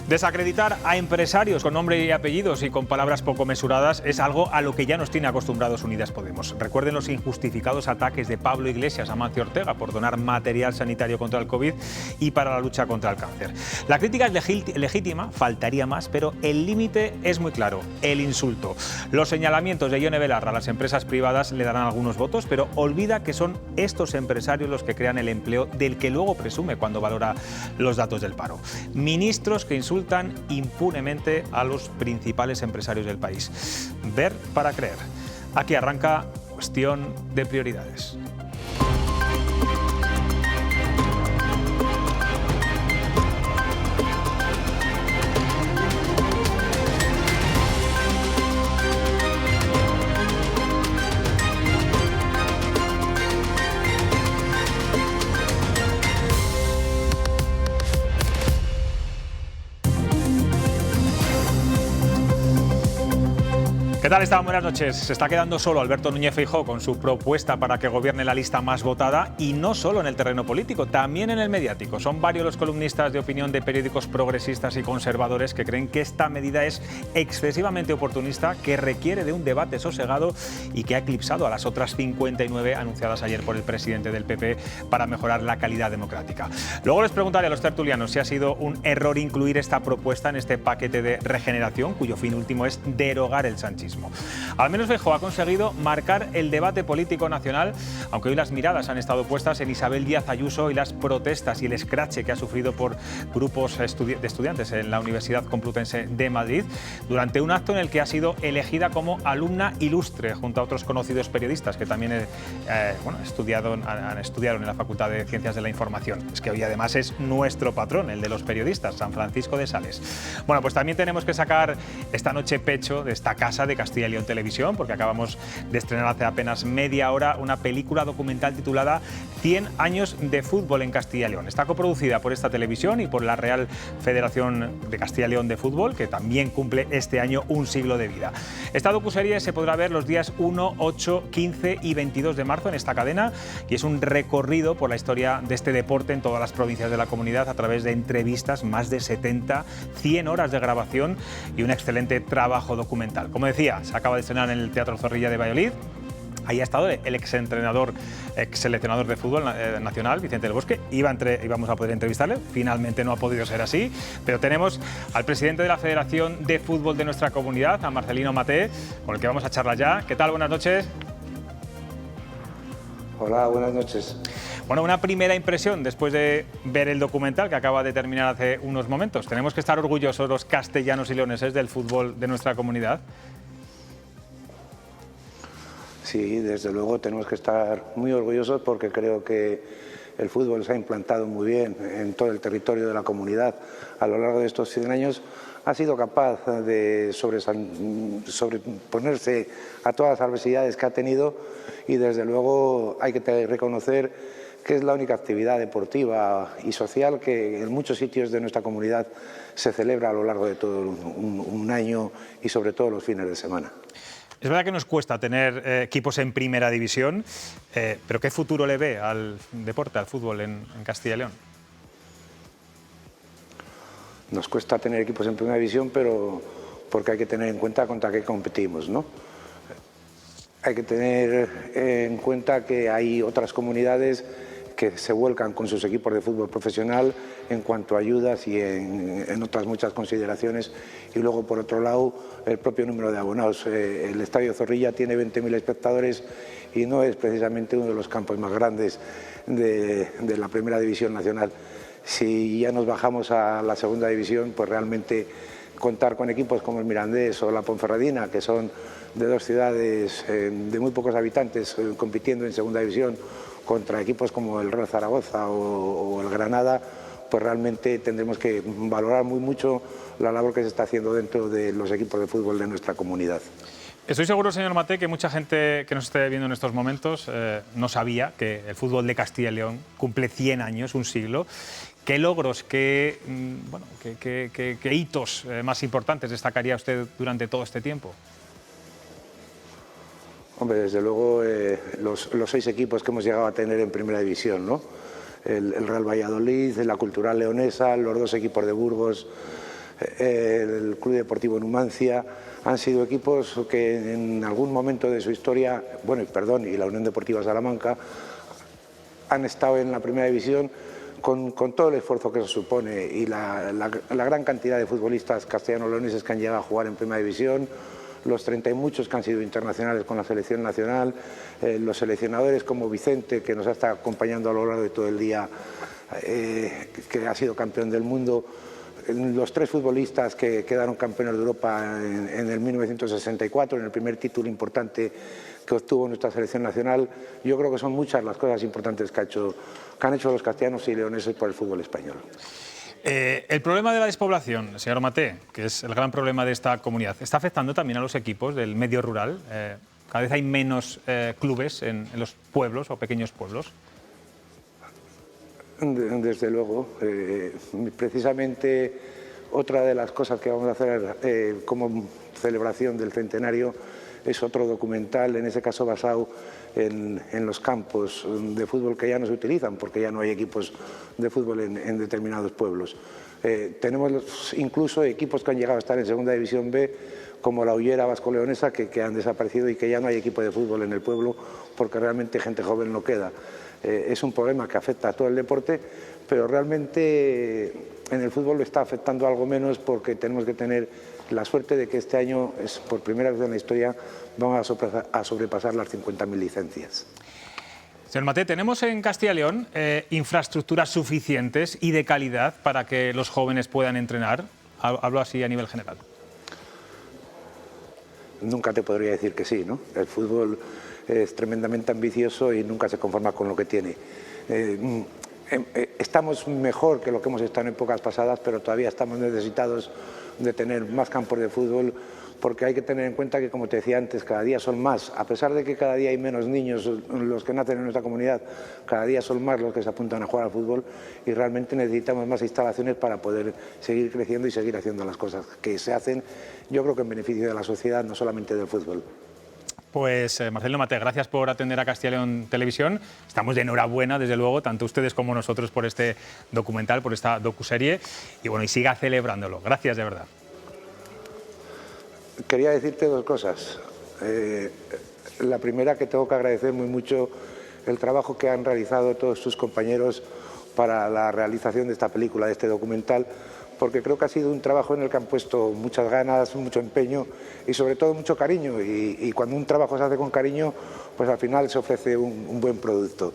Desacreditar a empresarios con nombre y apellidos y con palabras poco mesuradas es algo a lo que ya nos tiene acostumbrados Unidas Podemos. Recuerden los injustificados ataques de Pablo Iglesias a Amancio Ortega por donar material sanitario contra el COVID y para la lucha contra el cáncer. La crítica es legítima, faltaría más, pero el límite es muy claro, el insulto. Los señalamientos de Ione Belarra a las empresas privadas le darán algunos votos, pero olvida que son estos empresarios los que crean el empleo del que luego presume cuando valora los datos del paro. Ministros que insultan impunemente a los principales empresarios del país. Ver para creer. Aquí arranca Cuestión de Prioridades. ¿Qué tal están? Buenas noches. Se está quedando solo Alberto Núñez Feijóo con su propuesta para que gobierne la lista más votada, y no solo en el terreno político, también en el mediático. Son varios los columnistas de opinión de periódicos progresistas y conservadores que creen que esta medida es excesivamente oportunista, que requiere de un debate sosegado y que ha eclipsado a las otras 59 anunciadas ayer por el presidente del PP para mejorar la calidad democrática. Luego les preguntaré a los tertulianos si ha sido un error incluir esta propuesta en este paquete de regeneración, cuyo fin último es derogar el sanchismo. Al menos Feijóo ha conseguido marcar el debate político nacional, aunque hoy las miradas han estado puestas en Isabel Díaz Ayuso y las protestas y el escrache que ha sufrido por grupos de estudiantes en la Universidad Complutense de Madrid, durante un acto en el que ha sido elegida como alumna ilustre, junto a otros conocidos periodistas que también estudiaron en la Facultad de Ciencias de la Información. Es que hoy además es nuestro patrón, el de los periodistas, San Francisco de Sales. Bueno, pues también tenemos que sacar esta noche pecho de esta casa de Castilla y León Televisión, porque acabamos de estrenar hace apenas media hora una película documental titulada 100 años de fútbol en Castilla y León. Está coproducida por esta televisión y por la Real Federación de Castilla y León de Fútbol, que también cumple este año un siglo de vida. Esta docuserie se podrá ver los días 1, 8, 15 y 22 de marzo en esta cadena, y es un recorrido por la historia de este deporte en todas las provincias de la comunidad a través de entrevistas, más de 70, 100 horas de grabación y un excelente trabajo documental. Como decía, se acaba de estrenar en el Teatro Zorrilla de Valladolid. Ahí ha estado el ex-seleccionador de fútbol nacional, Vicente del Bosque. Íbamos a poder entrevistarle, finalmente no ha podido ser así, pero tenemos al presidente de la Federación de Fútbol de nuestra comunidad, a Marcelino Maté, con el que vamos a charlar ya. ¿Qué tal? Buenas noches. Hola, buenas noches. Bueno, una primera impresión después de ver el documental que acaba de terminar hace unos momentos. ¿Tenemos que estar orgullosos los castellanos y leoneses del fútbol de nuestra comunidad? Sí, desde luego tenemos que estar muy orgullosos, porque creo que el fútbol se ha implantado muy bien en todo el territorio de la comunidad a lo largo de estos 100 años. Ha sido capaz de sobreponerse a todas las adversidades que ha tenido, y desde luego hay que reconocer que es la única actividad deportiva y social que en muchos sitios de nuestra comunidad se celebra a lo largo de todo un año, y sobre todo los fines de semana. Es verdad que nos cuesta tener equipos en primera división, pero ¿qué futuro le ve al deporte, al fútbol en Castilla y León? Nos cuesta tener equipos en primera división, pero porque hay que tener en cuenta contra qué competimos, ¿no? Hay que tener en cuenta que hay otras comunidades que se vuelcan con sus equipos de fútbol profesional en cuanto a ayudas y en otras muchas consideraciones. Y luego, por otro lado, el propio número de abonados. El Estadio Zorrilla tiene 20.000 espectadores y no es precisamente uno de los campos más grandes de la Primera División Nacional. Si ya nos bajamos a la Segunda División, pues realmente contar con equipos como el Mirandés o la Ponferradina, que son de dos ciudades de muy pocos habitantes compitiendo en Segunda División, contra equipos como el Real Zaragoza o el Granada, pues realmente tendremos que valorar muy mucho la labor que se está haciendo dentro de los equipos de fútbol de nuestra comunidad. Estoy seguro, señor Maté, que mucha gente que nos esté viendo en estos momentos no sabía que el fútbol de Castilla y León cumple 100 años, un siglo. ¿Qué logros, qué hitos más importantes destacaría usted durante todo este tiempo? Hombre, desde luego los 6 equipos que hemos llegado a tener en Primera División, ¿no? El Real Valladolid, la Cultural Leonesa, los 2 equipos de Burgos, el Club Deportivo Numancia, han sido equipos que en algún momento de su historia, y la Unión Deportiva Salamanca, han estado en la primera división con todo el esfuerzo que eso supone y la gran cantidad de futbolistas castellano-leoneses que han llegado a jugar en primera división, los 30 y muchos que han sido internacionales con la selección nacional, los seleccionadores como Vicente, que nos ha estado acompañando a lo largo de todo el día, que ha sido campeón del mundo, los 3 futbolistas que quedaron campeones de Europa en el 1964, en el primer título importante que obtuvo nuestra selección nacional. Yo creo que son muchas las cosas importantes que han hecho los castellanos y leoneses por el fútbol español. El problema de la despoblación, señor Maté, que es el gran problema de esta comunidad, ¿está afectando también a los equipos del medio rural? Cada vez hay menos clubes en los pueblos o pequeños pueblos. Desde luego. Precisamente otra de las cosas que vamos a hacer como celebración del centenario es otro documental, en ese caso basado en los campos de fútbol que ya no se utilizan, porque ya no hay equipos de fútbol en determinados pueblos. Tenemos incluso equipos que han llegado a estar en Segunda División B, como la Ullera Vasco-Leonesa, que han desaparecido y que ya no hay equipo de fútbol en el pueblo, porque realmente gente joven no queda. Es un problema que afecta a todo el deporte, pero realmente en el fútbol lo está afectando algo menos, porque tenemos que tener la suerte de que este año, es por primera vez en la historia, vamos a sobrepasar las 50.000 licencias. Señor Maté, ¿tenemos en Castilla y León infraestructuras suficientes y de calidad para que los jóvenes puedan entrenar? Hablo así a nivel general. Nunca te podría decir que sí, ¿no? El fútbol es tremendamente ambicioso y nunca se conforma con lo que tiene. Estamos mejor que lo que hemos estado en épocas pasadas, pero todavía estamos necesitados de tener más campos de fútbol, porque hay que tener en cuenta que, como te decía antes, cada día son más, a pesar de que cada día hay menos niños los que nacen en nuestra comunidad, cada día son más los que se apuntan a jugar al fútbol, y realmente necesitamos más instalaciones para poder seguir creciendo y seguir haciendo las cosas que se hacen, yo creo que en beneficio de la sociedad, no solamente del fútbol. Pues Marcelino Maté, gracias por atender a Castilla y León Televisión. Estamos de enhorabuena, desde luego, tanto ustedes como nosotros, por este documental, por esta docuserie, y siga celebrándolo. Gracias, de verdad. Quería decirte 2 cosas. La primera, que tengo que agradecer muy mucho el trabajo que han realizado todos tus compañeros para la realización de esta película, de este documental, porque creo que ha sido un trabajo en el que han puesto muchas ganas, mucho empeño y sobre todo mucho cariño, y cuando un trabajo se hace con cariño, pues al final se ofrece un buen producto.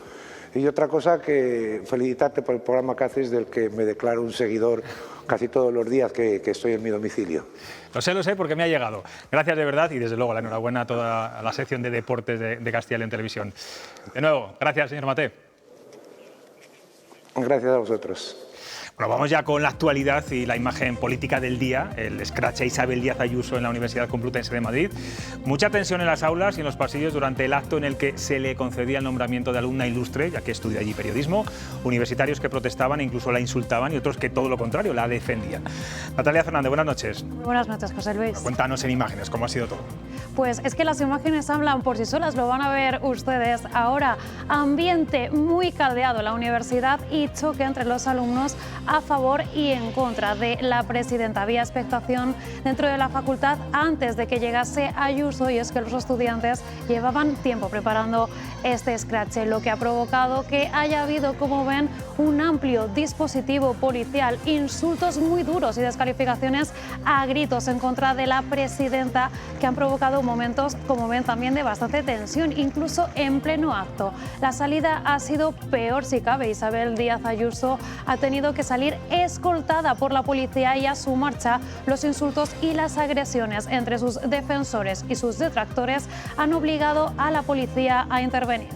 Y otra cosa, que felicitarte por el programa que haces, del que me declaro un seguidor casi todos los días que estoy en mi domicilio. Lo sé, porque me ha llegado. Gracias de verdad, y desde luego la enhorabuena a toda la sección de deportes de Castilla y León Televisión. De nuevo, gracias, señor Maté. Gracias a vosotros. Bueno, vamos ya con la actualidad y la imagen política del día, el escrache a Isabel Díaz Ayuso en la Universidad Complutense de Madrid. Mucha tensión en las aulas y en los pasillos durante el acto en el que se le concedía el nombramiento de alumna ilustre, ya que estudia allí periodismo, universitarios que protestaban e incluso la insultaban, y otros que todo lo contrario, la defendían. Natalia Fernández, buenas noches. Muy buenas noches, José Luis. Cuéntanos en imágenes cómo ha sido todo. Pues es que las imágenes hablan por sí solas, lo van a ver ustedes ahora. Ambiente muy caldeado en la universidad y choque entre los alumnos a favor y en contra de la presidenta. Había expectación dentro de la facultad antes de que llegase Ayuso, y es que los estudiantes llevaban tiempo preparando este escrache, lo que ha provocado que haya habido, como ven, un amplio dispositivo policial, insultos muy duros y descalificaciones a gritos en contra de la presidenta, que han provocado momentos, como ven, también de bastante tensión, incluso en pleno acto. La salida ha sido peor si cabe. Isabel Díaz Ayuso ha tenido que salir escoltada por la policía, y a su marcha los insultos y las agresiones entre sus defensores y sus detractores han obligado a la policía a intervenir.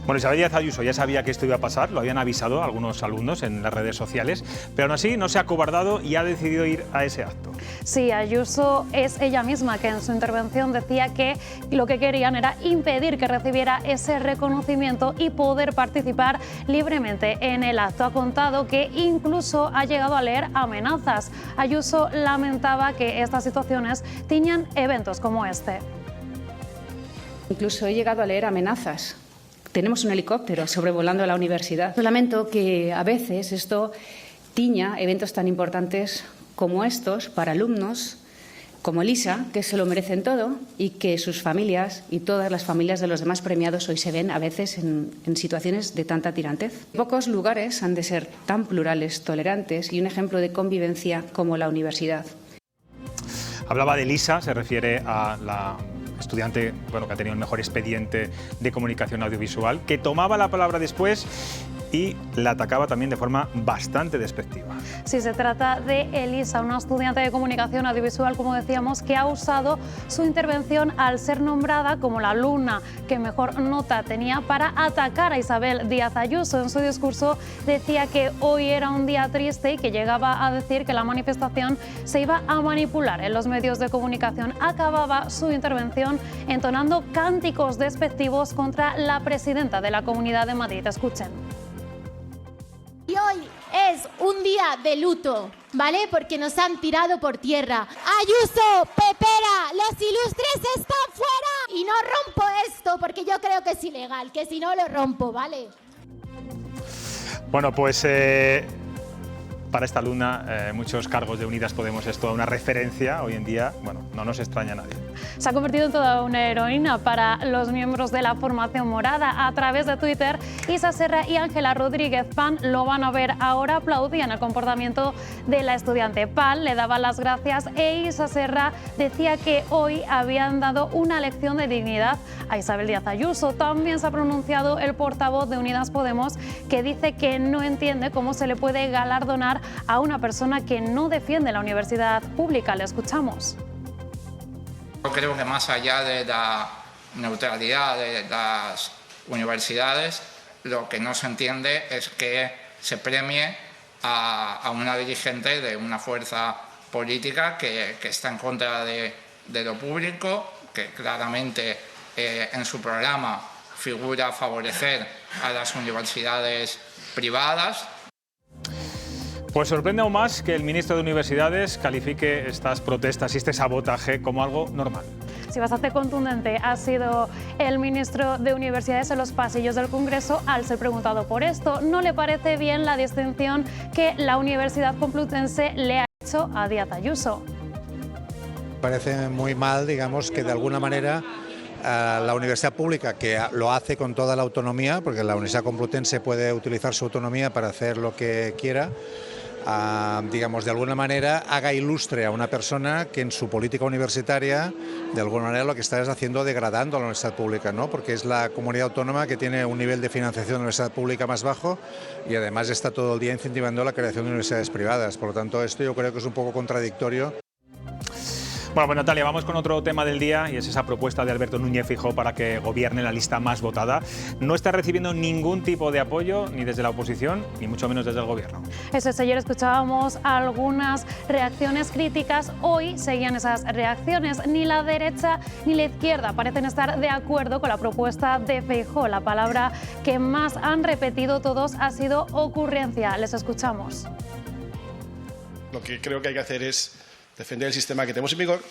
Bueno, Isabel Díaz Ayuso ya sabía que esto iba a pasar, lo habían avisado algunos alumnos en las redes sociales, pero aún así no se ha acobardado y ha decidido ir a ese acto. Sí, Ayuso es ella misma que en su intervención decía que lo que querían era impedir que recibiera ese reconocimiento y poder participar libremente en el acto. Ha contado que incluso ha llegado a leer amenazas. Ayuso lamentaba que estas situaciones tiñan eventos como este. Incluso he llegado a leer amenazas. Tenemos un helicóptero sobrevolando la universidad. Lamento que a veces esto tiña eventos tan importantes como estos para alumnos como Elisa, que se lo merecen todo y que sus familias y todas las familias de los demás premiados hoy se ven a veces en situaciones de tanta tirantez. Pocos lugares han de ser tan plurales, tolerantes y un ejemplo de convivencia como la universidad. Hablaba de Elisa, se refiere a la estudiante que ha tenido el mejor expediente de comunicación audiovisual, que tomaba la palabra después y la atacaba también de forma bastante despectiva. Sí, se trata de Elisa, una estudiante de comunicación audiovisual, como decíamos, que ha usado su intervención al ser nombrada como la alumna que mejor nota tenía para atacar a Isabel Díaz Ayuso. En su discurso decía que hoy era un día triste y que llegaba a decir que la manifestación se iba a manipular en los medios de comunicación. Acababa su intervención entonando cánticos despectivos contra la presidenta de la Comunidad de Madrid. Escuchen. Y hoy es un día de luto, ¿vale? Porque nos han tirado por tierra. Ayuso, Pepera, los ilustres están fuera. Y no rompo esto porque yo creo que es ilegal, que si no lo rompo, ¿vale? Bueno, pues para esta alumna muchos cargos de Unidas Podemos es toda una referencia. Hoy en día, no nos extraña a nadie. Se ha convertido en toda una heroína para los miembros de la formación morada. A través de Twitter, Isa Serra y Ángela Rodríguez Pan, lo van a ver ahora, aplaudían el comportamiento de la estudiante. Pan le daba las gracias e Isa Serra decía que hoy habían dado una lección de dignidad a Isabel Díaz Ayuso. También se ha pronunciado el portavoz de Unidas Podemos, que dice que no entiende cómo se le puede galardonar a una persona que no defiende la universidad pública. Le escuchamos. Yo creo que más allá de la neutralidad de las universidades, lo que no se entiende es que se premie a una dirigente de una fuerza política que está en contra de lo público, que claramente en su programa figura favorecer a las universidades privadas. Pues sorprende aún más que el ministro de Universidades califique estas protestas y este sabotaje como algo normal. Sí, bastante contundente ha sido el ministro de Universidades en los pasillos del Congreso al ser preguntado por esto. No le parece bien la distinción que la Universidad Complutense le ha hecho a Díaz Ayuso. Parece muy mal, digamos, que de alguna manera la universidad pública, que lo hace con toda la autonomía, porque la Universidad Complutense puede utilizar su autonomía para hacer lo que quiera, digamos, de alguna manera haga ilustre a una persona que en su política universitaria, de alguna manera lo que está es haciendo degradando a la universidad pública, ¿no? Porque es la comunidad autónoma que tiene un nivel de financiación de la universidad pública más bajo y además está todo el día incentivando la creación de universidades privadas. Por lo tanto, esto yo creo que es un poco contradictorio. Bueno, pues Natalia, vamos con otro tema del día y es esa propuesta de Alberto Núñez Feijóo para que gobierne la lista más votada. No está recibiendo ningún tipo de apoyo ni desde la oposición ni mucho menos desde el gobierno. Eso es, ayer escuchábamos algunas reacciones críticas, hoy seguían esas reacciones. Ni la derecha ni la izquierda parecen estar de acuerdo con la propuesta de Feijóo. La palabra que más han repetido todos ha sido ocurrencia. Les escuchamos. Lo que creo que hay que hacer es defender el sistema que tenemos en vigor,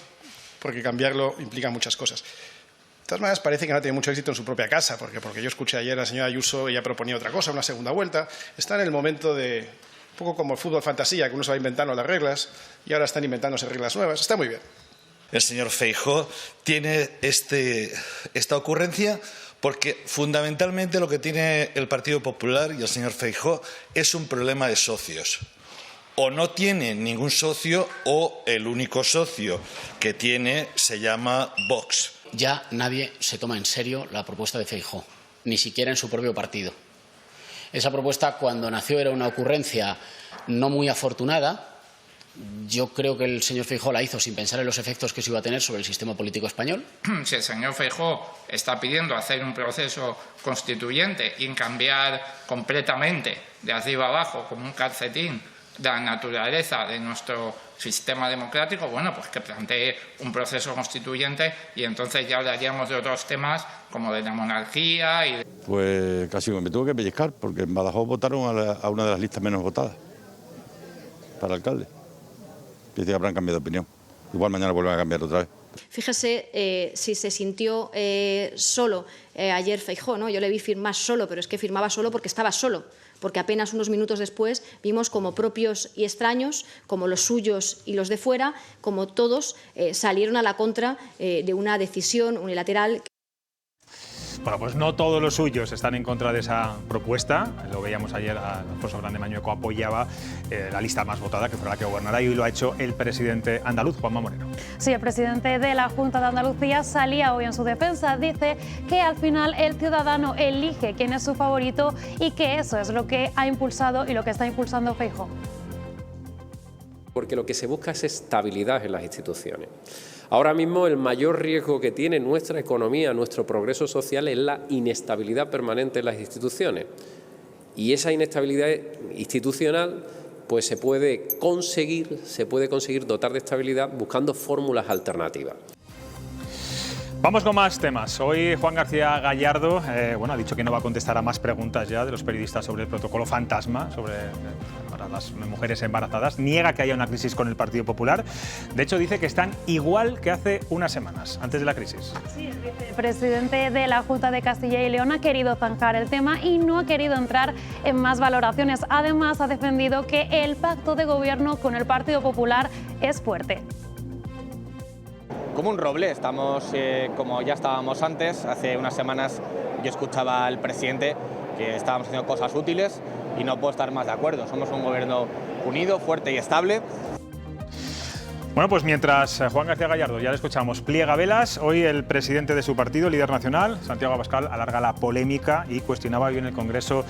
porque cambiarlo implica muchas cosas. De todas maneras, parece que no tiene mucho éxito en su propia casa, porque yo escuché ayer a la señora Ayuso, ella proponía otra cosa, una segunda vuelta. Está en el momento de, un poco como el fútbol fantasía, que uno se va inventando las reglas y ahora están inventándose reglas nuevas. Está muy bien. El señor Feijóo tiene esta ocurrencia porque fundamentalmente lo que tiene el Partido Popular y el señor Feijóo es un problema de socios. O no tiene ningún socio o el único socio que tiene se llama Vox. Ya nadie se toma en serio la propuesta de Feijóo, ni siquiera en su propio partido. Esa propuesta, cuando nació, era una ocurrencia no muy afortunada. Yo creo que el señor Feijóo la hizo sin pensar en los efectos que se iba a tener sobre el sistema político español. Si el señor Feijóo está pidiendo hacer un proceso constituyente y cambiar completamente de arriba abajo como un calcetín la naturaleza de nuestro sistema democrático, bueno, pues que plantee un proceso constituyente y entonces ya hablaríamos de otros temas como de la monarquía y... Pues casi me tuve que pellizcar porque en Badajoz votaron a una de las listas menos votadas para alcalde. Dice que habrán cambiado de opinión. Igual mañana vuelven a cambiar otra vez. Fíjese si se sintió solo ayer Feijóo, ¿no? Yo le vi firmar solo, pero es que firmaba solo porque estaba solo. porque apenas unos minutos después vimos como propios y extraños, como los suyos y los de fuera, como todos salieron a la contra de una decisión unilateral. Bueno, pues no todos los suyos están en contra de esa propuesta. Lo veíamos ayer, Alfonso Grande Mañueco apoyaba la lista más votada, que fuera la que gobernará, y hoy lo ha hecho el presidente andaluz, Juanma Moreno. Sí, el presidente de la Junta de Andalucía salía hoy en su defensa. Dice que al final el ciudadano elige quién es su favorito y que eso es lo que ha impulsado y lo que está impulsando Feijóo. Porque lo que se busca es estabilidad en las instituciones. Ahora mismo el mayor riesgo que tiene nuestra economía, nuestro progreso social, es la inestabilidad permanente en las instituciones. Y esa inestabilidad institucional pues se puede conseguir dotar de estabilidad buscando fórmulas alternativas. Vamos con más temas. Hoy Juan García Gallardo ha dicho que no va a contestar a más preguntas ya de los periodistas sobre el protocolo fantasma, sobre para las mujeres embarazadas. Niega que haya una crisis con el Partido Popular. De hecho, dice que están igual que hace unas semanas, antes de la crisis. Sí, el vicepresidente de la Junta de Castilla y León ha querido zanjar el tema y no ha querido entrar en más valoraciones. Además, ha defendido que el pacto de gobierno con el Partido Popular es fuerte. Como un roble, estamos como ya estábamos antes. Hace unas semanas yo escuchaba al presidente que estábamos haciendo cosas útiles y no puedo estar más de acuerdo. Somos un gobierno unido, fuerte y estable. Bueno, pues mientras Juan García Gallardo, ya le escuchamos, pliega velas, hoy el presidente de su partido, líder nacional, Santiago Abascal, alarga la polémica y cuestionaba hoy en el Congreso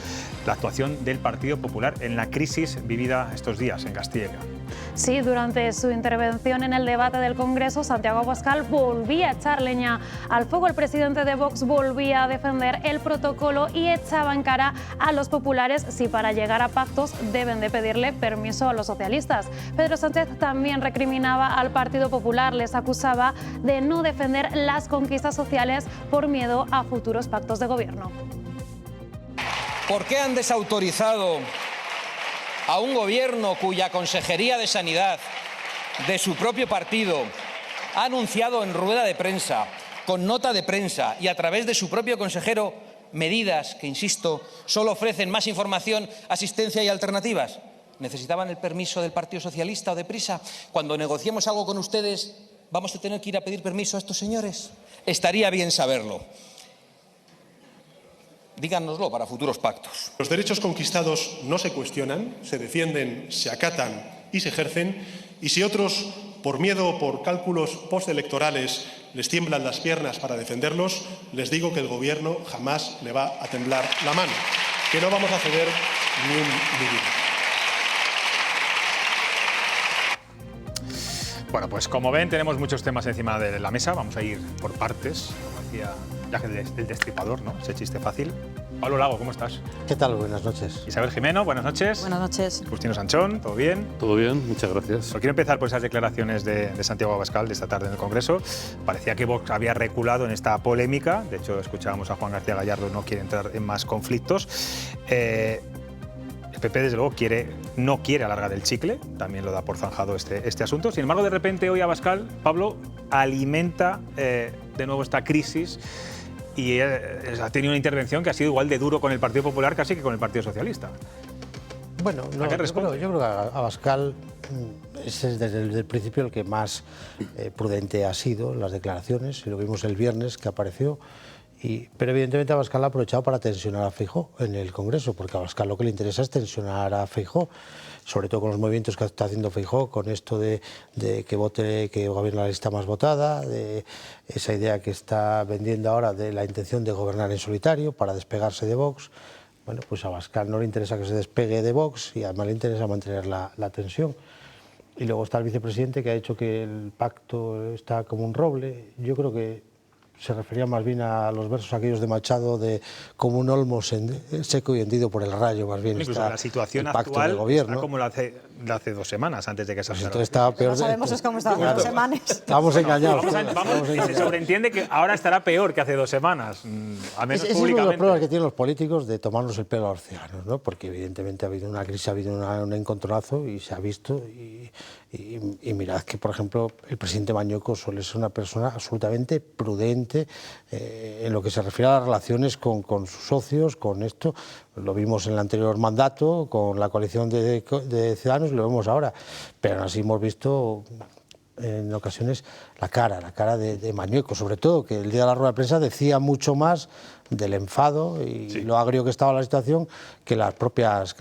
la actuación del Partido Popular en la crisis vivida estos días en Castilla y León. Sí, durante su intervención en el debate del Congreso, Santiago Abascal volvía a echar leña al fuego. El presidente de Vox volvía a defender el protocolo y echaba en cara a los populares si para llegar a pactos deben de pedirle permiso a los socialistas. Pedro Sánchez también recriminaba al Partido Popular, les acusaba de no defender las conquistas sociales por miedo a futuros pactos de gobierno. ¿Por qué han desautorizado a un gobierno cuya Consejería de Sanidad de su propio partido ha anunciado en rueda de prensa, con nota de prensa y a través de su propio consejero, medidas que, insisto, solo ofrecen más información, asistencia y alternativas? ¿Necesitaban el permiso del Partido Socialista o de Prisa? Cuando negociemos algo con ustedes, ¿vamos a tener que ir a pedir permiso a estos señores? Estaría bien saberlo. Díganoslo para futuros pactos. Los derechos conquistados no se cuestionan, se defienden, se acatan y se ejercen. Y si otros, por miedo o por cálculos postelectorales, les tiemblan las piernas para defenderlos, les digo que el Gobierno jamás le va a temblar la mano, que no vamos a ceder ni un milímetro. Bueno, pues como ven, tenemos muchos temas encima de la mesa. Vamos a ir por partes, como decía el Destripador, ¿no? Ese chiste fácil. Pablo Lago, ¿cómo estás? ¿Qué tal? Buenas noches. Isabel Jimeno, buenas noches. Buenas noches. Justino Sanchón, ¿todo bien? Todo bien, muchas gracias. Quiero empezar por esas declaraciones de Santiago Abascal de esta tarde en el Congreso. Parecía que Vox había reculado en esta polémica. De hecho, escuchábamos a Juan García Gallardo, no quiere entrar en más conflictos. El PP, desde luego, no quiere alargar el chicle, también lo da por zanjado este asunto. Sin embargo, de repente hoy Abascal, Pablo, alimenta de nuevo esta crisis y ha tenido una intervención que ha sido igual de duro con el Partido Popular casi que con el Partido Socialista. Bueno, no, yo creo que Abascal es desde el principio el que más prudente ha sido en las declaraciones, y lo vimos el viernes que apareció. Pero evidentemente Abascal ha aprovechado para tensionar a Feijóo en el Congreso, porque a Abascal lo que le interesa es tensionar a Feijóo, sobre todo con los movimientos que está haciendo Feijóo, con esto de que gobierne la lista más votada, de esa idea que está vendiendo ahora de la intención de gobernar en solitario para despegarse de Vox. Bueno, pues a Abascal no le interesa que se despegue de Vox y además le interesa mantener la tensión. Y luego está el vicepresidente, que ha dicho que el pacto está como un roble. Yo creo que se refería más bien a los versos aquellos de Machado de como un olmo seco y hendido por el rayo, más bien. Incluso la situación actual está como la hace 2 semanas antes de que se entonces estaba peor. No sabemos es cómo estaba hace 2 semanas. Estamos engañados. Se sobreentiende que ahora estará peor que hace 2 semanas, al menos públicamente. Es uno de los problemas que tienen los políticos de tomarnos el pelo a los ciudadanos, ¿no? Porque evidentemente ha habido una crisis, ha habido un encontronazo y se ha visto y Y mirad que, por ejemplo, el presidente Mañueco suele ser una persona absolutamente prudente en lo que se refiere a las relaciones con sus socios, con esto. Lo vimos en el anterior mandato, con la coalición de Ciudadanos, lo vemos ahora. Pero aún así hemos visto en ocasiones la cara de Mañueco, sobre todo, que el día de la rueda de prensa decía mucho más del enfado y lo agrio que estaba la situación que las propias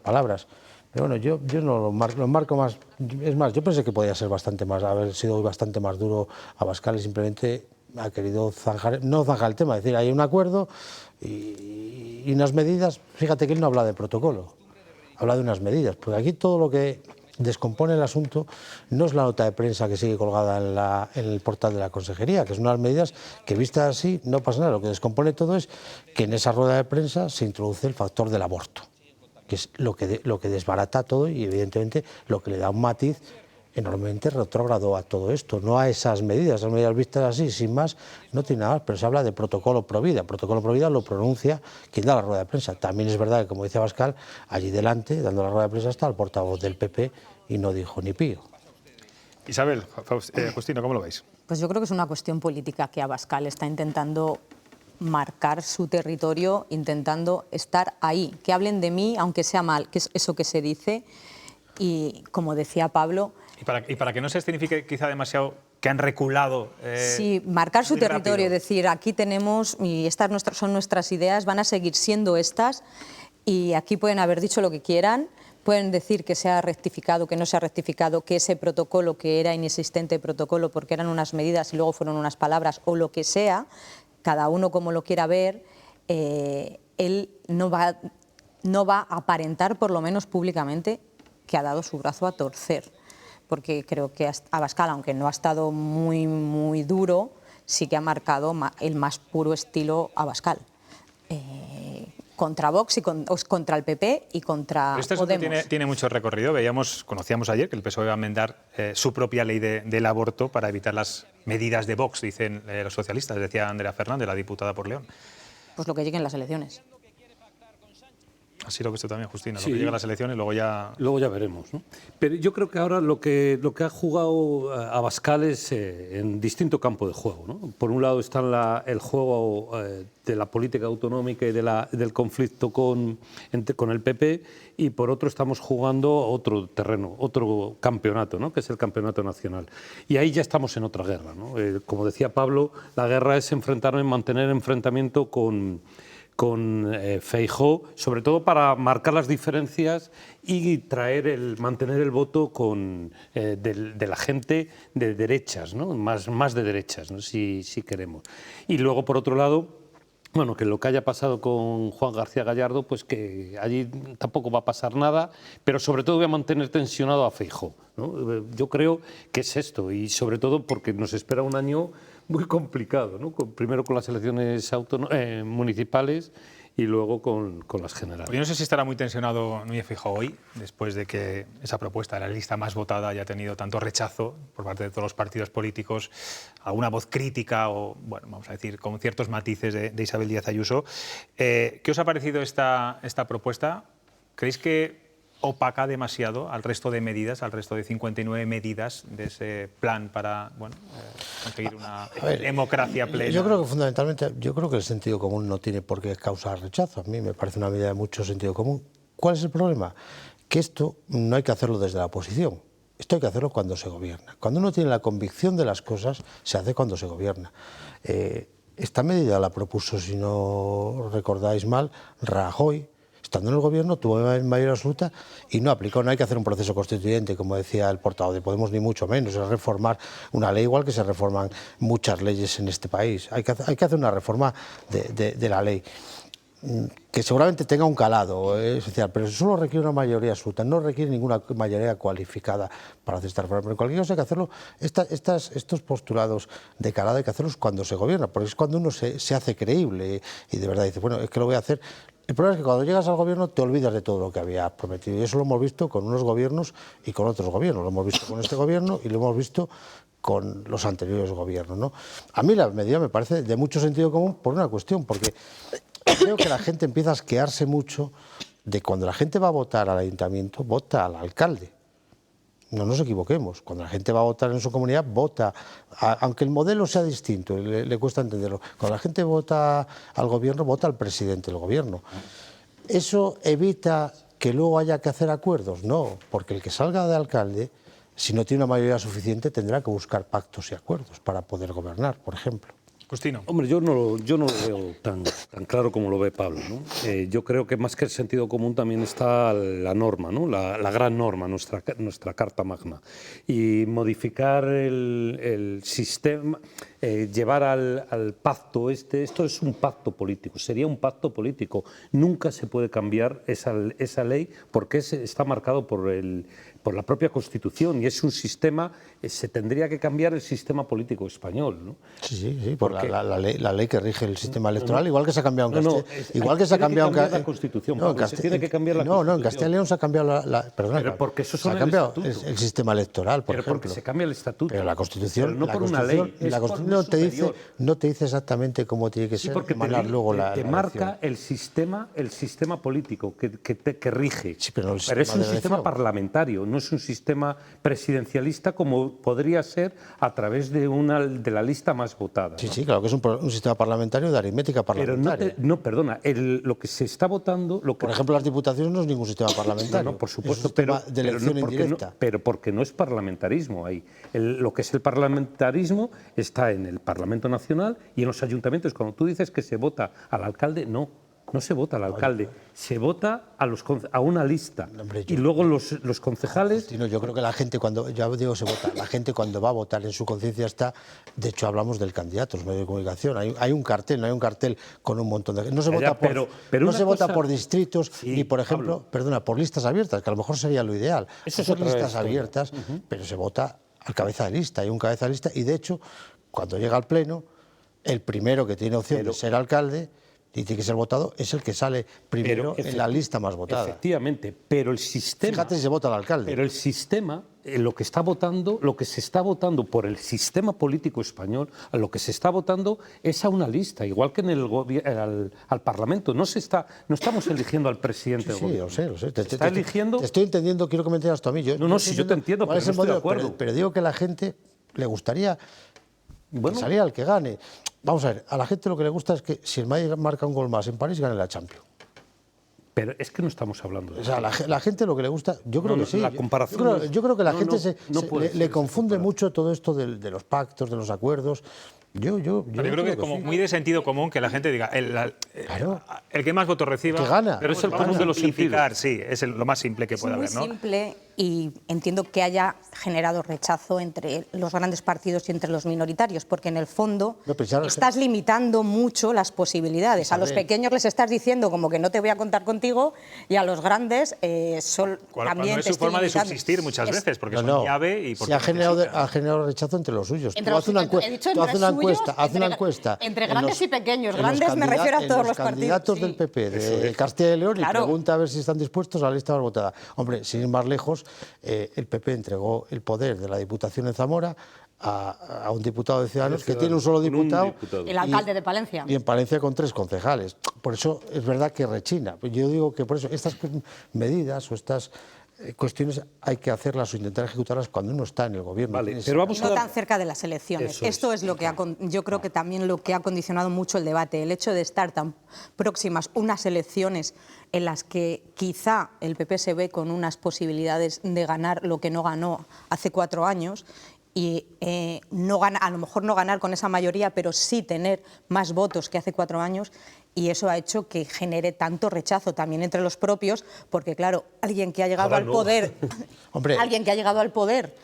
palabras. Pero bueno, yo no lo marco más. Es más, yo pensé que podía ser haber sido bastante más duro Abascal, y simplemente ha querido no zanjar el tema, es decir, hay un acuerdo y unas medidas. Fíjate que él no habla de protocolo, habla de unas medidas, porque aquí todo lo que descompone el asunto no es la nota de prensa que sigue colgada en el portal de la Consejería, que son unas medidas que vistas así no pasa nada. Lo que descompone todo es que en esa rueda de prensa se introduce el factor del aborto, que es lo que desbarata todo y evidentemente lo que le da un matiz enormemente retrógrado a todo esto, no a esas medidas vistas así, sin más, no tiene nada más, pero se habla de protocolo Provida. Protocolo Provida lo pronuncia quien da la rueda de prensa. También es verdad que, como dice Abascal, allí delante, dando la rueda de prensa, está el portavoz del PP y no dijo ni pío. Isabel, Justino, ¿cómo lo veis? Pues yo creo que es una cuestión política que Abascal está intentando marcar su territorio, intentando estar ahí, que hablen de mí, aunque sea mal, que es eso que se dice, y como decía Pablo... Y para que no se signifique quizá demasiado que han reculado... sí, marcar su territorio, decir, aquí tenemos, y estas son nuestras ideas, van a seguir siendo estas, y aquí pueden haber dicho lo que quieran, pueden decir que se ha rectificado, que no se ha rectificado, que ese protocolo, que era inexistente protocolo porque eran unas medidas y luego fueron unas palabras, o lo que sea, cada uno como lo quiera ver, él no va a aparentar, por lo menos públicamente, que ha dado su brazo a torcer. Porque creo que Abascal, aunque no ha estado muy duro, sí que ha marcado el más puro estilo Abascal. Contra Vox y contra el PP y contra Podemos. Tiene mucho recorrido. Conocíamos ayer que el PSOE va a enmendar su propia ley del aborto para evitar las medidas de Vox, dicen los socialistas, decía Andrea Fernández, la diputada por León. Pues lo que lleguen las elecciones. Así lo he visto también, Justina, lo que llega a las elecciones, luego ya veremos, ¿no? Pero yo creo que ahora lo que ha jugado Abascal es en distinto campo de juego, ¿no? Por un lado está el juego de la política autonómica y del conflicto con el PP, y por otro estamos jugando otro terreno, otro campeonato, ¿no? Que es el campeonato nacional. Y ahí ya estamos en otra guerra, ¿no? Como decía Pablo, la guerra es mantener enfrentamiento con Feijóo, sobre todo para marcar las diferencias y mantener el voto de la gente de derechas, ¿no? más de derechas, ¿no? si queremos. Y luego, por otro lado, bueno, que lo que haya pasado con Juan García Gallardo, pues que allí tampoco va a pasar nada, pero sobre todo voy a mantener tensionado a Feijóo, ¿no? Yo creo que es esto, y sobre todo porque nos espera un año muy complicado, ¿no? Primero con las elecciones municipales y luego con las generales. Yo no sé si estará muy tensionado Núñez Feijóo hoy, después de que esa propuesta de la lista más votada haya tenido tanto rechazo por parte de todos los partidos políticos, alguna voz crítica o, bueno, vamos a decir, con ciertos matices de Isabel Díaz Ayuso. ¿Qué os ha parecido esta propuesta? ¿Creéis que opaca demasiado al resto de medidas, al resto de 59 medidas de ese plan para conseguir una democracia plena? Yo creo que fundamentalmente, el sentido común no tiene por qué causar rechazo. A mí me parece una medida de mucho sentido común. ¿Cuál es el problema? Que esto no hay que hacerlo desde la oposición. Esto hay que hacerlo cuando se gobierna. Cuando uno tiene la convicción de las cosas, se hace cuando se gobierna. Esta medida la propuso, si no recordáis mal, Rajoy. Estando en el gobierno, tuvo mayoría absoluta y no aplicó. No hay que hacer un proceso constituyente, como decía el portavoz de Podemos, ni mucho menos. Es reformar una ley igual que se reforman muchas leyes en este país. Hay que hacer una reforma de la ley que seguramente tenga un calado social, pero solo requiere una mayoría absoluta, no requiere ninguna mayoría cualificada para hacer esta reforma. Pero en cualquier caso hay que hacerlo, estos postulados de calado hay que hacerlos cuando se gobierna, porque es cuando uno se hace creíble y de verdad dice, bueno, es que lo voy a hacer. El problema es que cuando llegas al gobierno te olvidas de todo lo que habías prometido, y eso lo hemos visto con unos gobiernos y con otros gobiernos. Lo hemos visto con este gobierno y lo hemos visto con los anteriores gobiernos, ¿no? A mí la medida me parece de mucho sentido común por una cuestión, porque creo que la gente empieza a asquearse mucho de cuando la gente va a votar al ayuntamiento, vota al alcalde. No nos equivoquemos, cuando la gente va a votar en su comunidad, vota, aunque el modelo sea distinto, le cuesta entenderlo. Cuando la gente vota al gobierno, vota al presidente del gobierno. ¿Eso evita que luego haya que hacer acuerdos? No, porque el que salga de alcalde, si no tiene una mayoría suficiente, tendrá que buscar pactos y acuerdos para poder gobernar, por ejemplo. Justino. Hombre, yo no lo veo tan claro como lo ve Pablo, ¿no? Yo creo que más que el sentido común también está la norma, ¿no? La gran norma, nuestra Carta Magna. Y modificar el sistema, llevar al pacto esto es un pacto político, sería un pacto político. Nunca se puede cambiar esa ley porque está marcado por la propia Constitución y es un sistema, se tendría que cambiar el sistema político español, ¿no? Sí, por la ley que rige el sistema electoral, igual que se ha cambiado en Castilla. Igual que se ha cambiado la Constitución. Tiene que cambiar la Constitución. No, en Castilla y León se ha cambiado pero porque eso se ha cambiado el sistema electoral, por ejemplo. Porque se cambia el estatuto. Pero la Constitución, pero no por una ley. La Constitución no te dice exactamente cómo tiene que ser, porque te marca el sistema político que rige. Sí, pero es un sistema parlamentario, no es un sistema presidencialista como podría ser a través de la lista más votada. Sí, claro que es un sistema parlamentario de aritmética parlamentaria. Pero perdona, lo que se está votando... Por ejemplo, las diputaciones no es ningún sistema parlamentario. No, por supuesto, de elección indirecta. Pero porque no es parlamentarismo ahí. Lo que es el parlamentarismo está en el Parlamento Nacional y en los ayuntamientos. Cuando tú dices que se vota al alcalde, no se vota al alcalde, se vota a una lista. Y luego los concejales... Yo creo que la gente cuando va a votar en su conciencia está... De hecho, hablamos del candidato, los medios de comunicación. Hay un cartel, no hay un cartel con un montón de... No se vota por distritos ni, por ejemplo, por listas abiertas, que a lo mejor sería lo ideal. Son listas abiertas, pero se vota al cabeza de lista. Hay un cabeza de lista y, de hecho, cuando llega al Pleno, el primero que tiene opción de ser alcalde y tiene que ser votado es el que sale primero en la lista más votada. Efectivamente, pero el sistema... Fíjate si se vota al alcalde. Pero el sistema, lo que se está votando por el sistema político español, lo que se está votando es a una lista, igual que en al Parlamento. No estamos eligiendo al presidente del gobierno. Sí, lo sé. Te estoy entendiendo, quiero que me entiendas tú a mí. Si yo te entiendo, pero no estoy de acuerdo. Pero digo que a la gente le gustaría que saliera el que gane. Vamos a ver, a la gente lo que le gusta es que si el Madrid marca un gol más en París, gane la Champions. Pero es que no estamos hablando de eso. O sea, la gente lo que le gusta, yo creo que sí. Yo creo que la gente le confunde mucho todo esto de los pactos, de los acuerdos. Yo creo que es como muy de sentido común que la gente diga el que más votos reciba, que gana. Pero es el común de los sentidos. Sí, es lo más simple que puede haber, ¿no? Es muy simple y entiendo que haya generado rechazo entre los grandes partidos y entre los minoritarios, porque en el fondo estás limitando mucho las posibilidades. A los pequeños les estás diciendo como que no te voy a contar contigo y a los grandes también es su forma de subsistir muchas veces, porque son llave y porque ha generado rechazo entre los suyos. Haz una encuesta. Entre grandes y pequeños. Grandes me refiero a todos los partidos. Candidatos del PP de Castilla y León y pregunta a ver si están dispuestos a la lista más votada. Hombre, sin ir más lejos, el PP entregó el poder de la Diputación en Zamora a un diputado de Ciudadanos que tiene un solo diputado. El alcalde de Palencia. Y en Palencia con 3 concejales. Por eso es verdad que rechina. Yo digo que por eso estas medidas o estas cuestiones hay que hacerlas o intentar ejecutarlas cuando uno está en el gobierno. Pero vamos no tan cerca de las elecciones. Esto es lo que yo creo que también lo que ha condicionado mucho el debate. El hecho de estar tan próximas unas elecciones en las que quizá el PP se ve con unas posibilidades de ganar lo que no ganó hace 4 años y a lo mejor no ganar con esa mayoría, pero sí tener más votos que hace 4 años. Y eso ha hecho que genere tanto rechazo también entre los propios, porque claro, alguien que ha llegado al poder, alguien que ha llegado al poder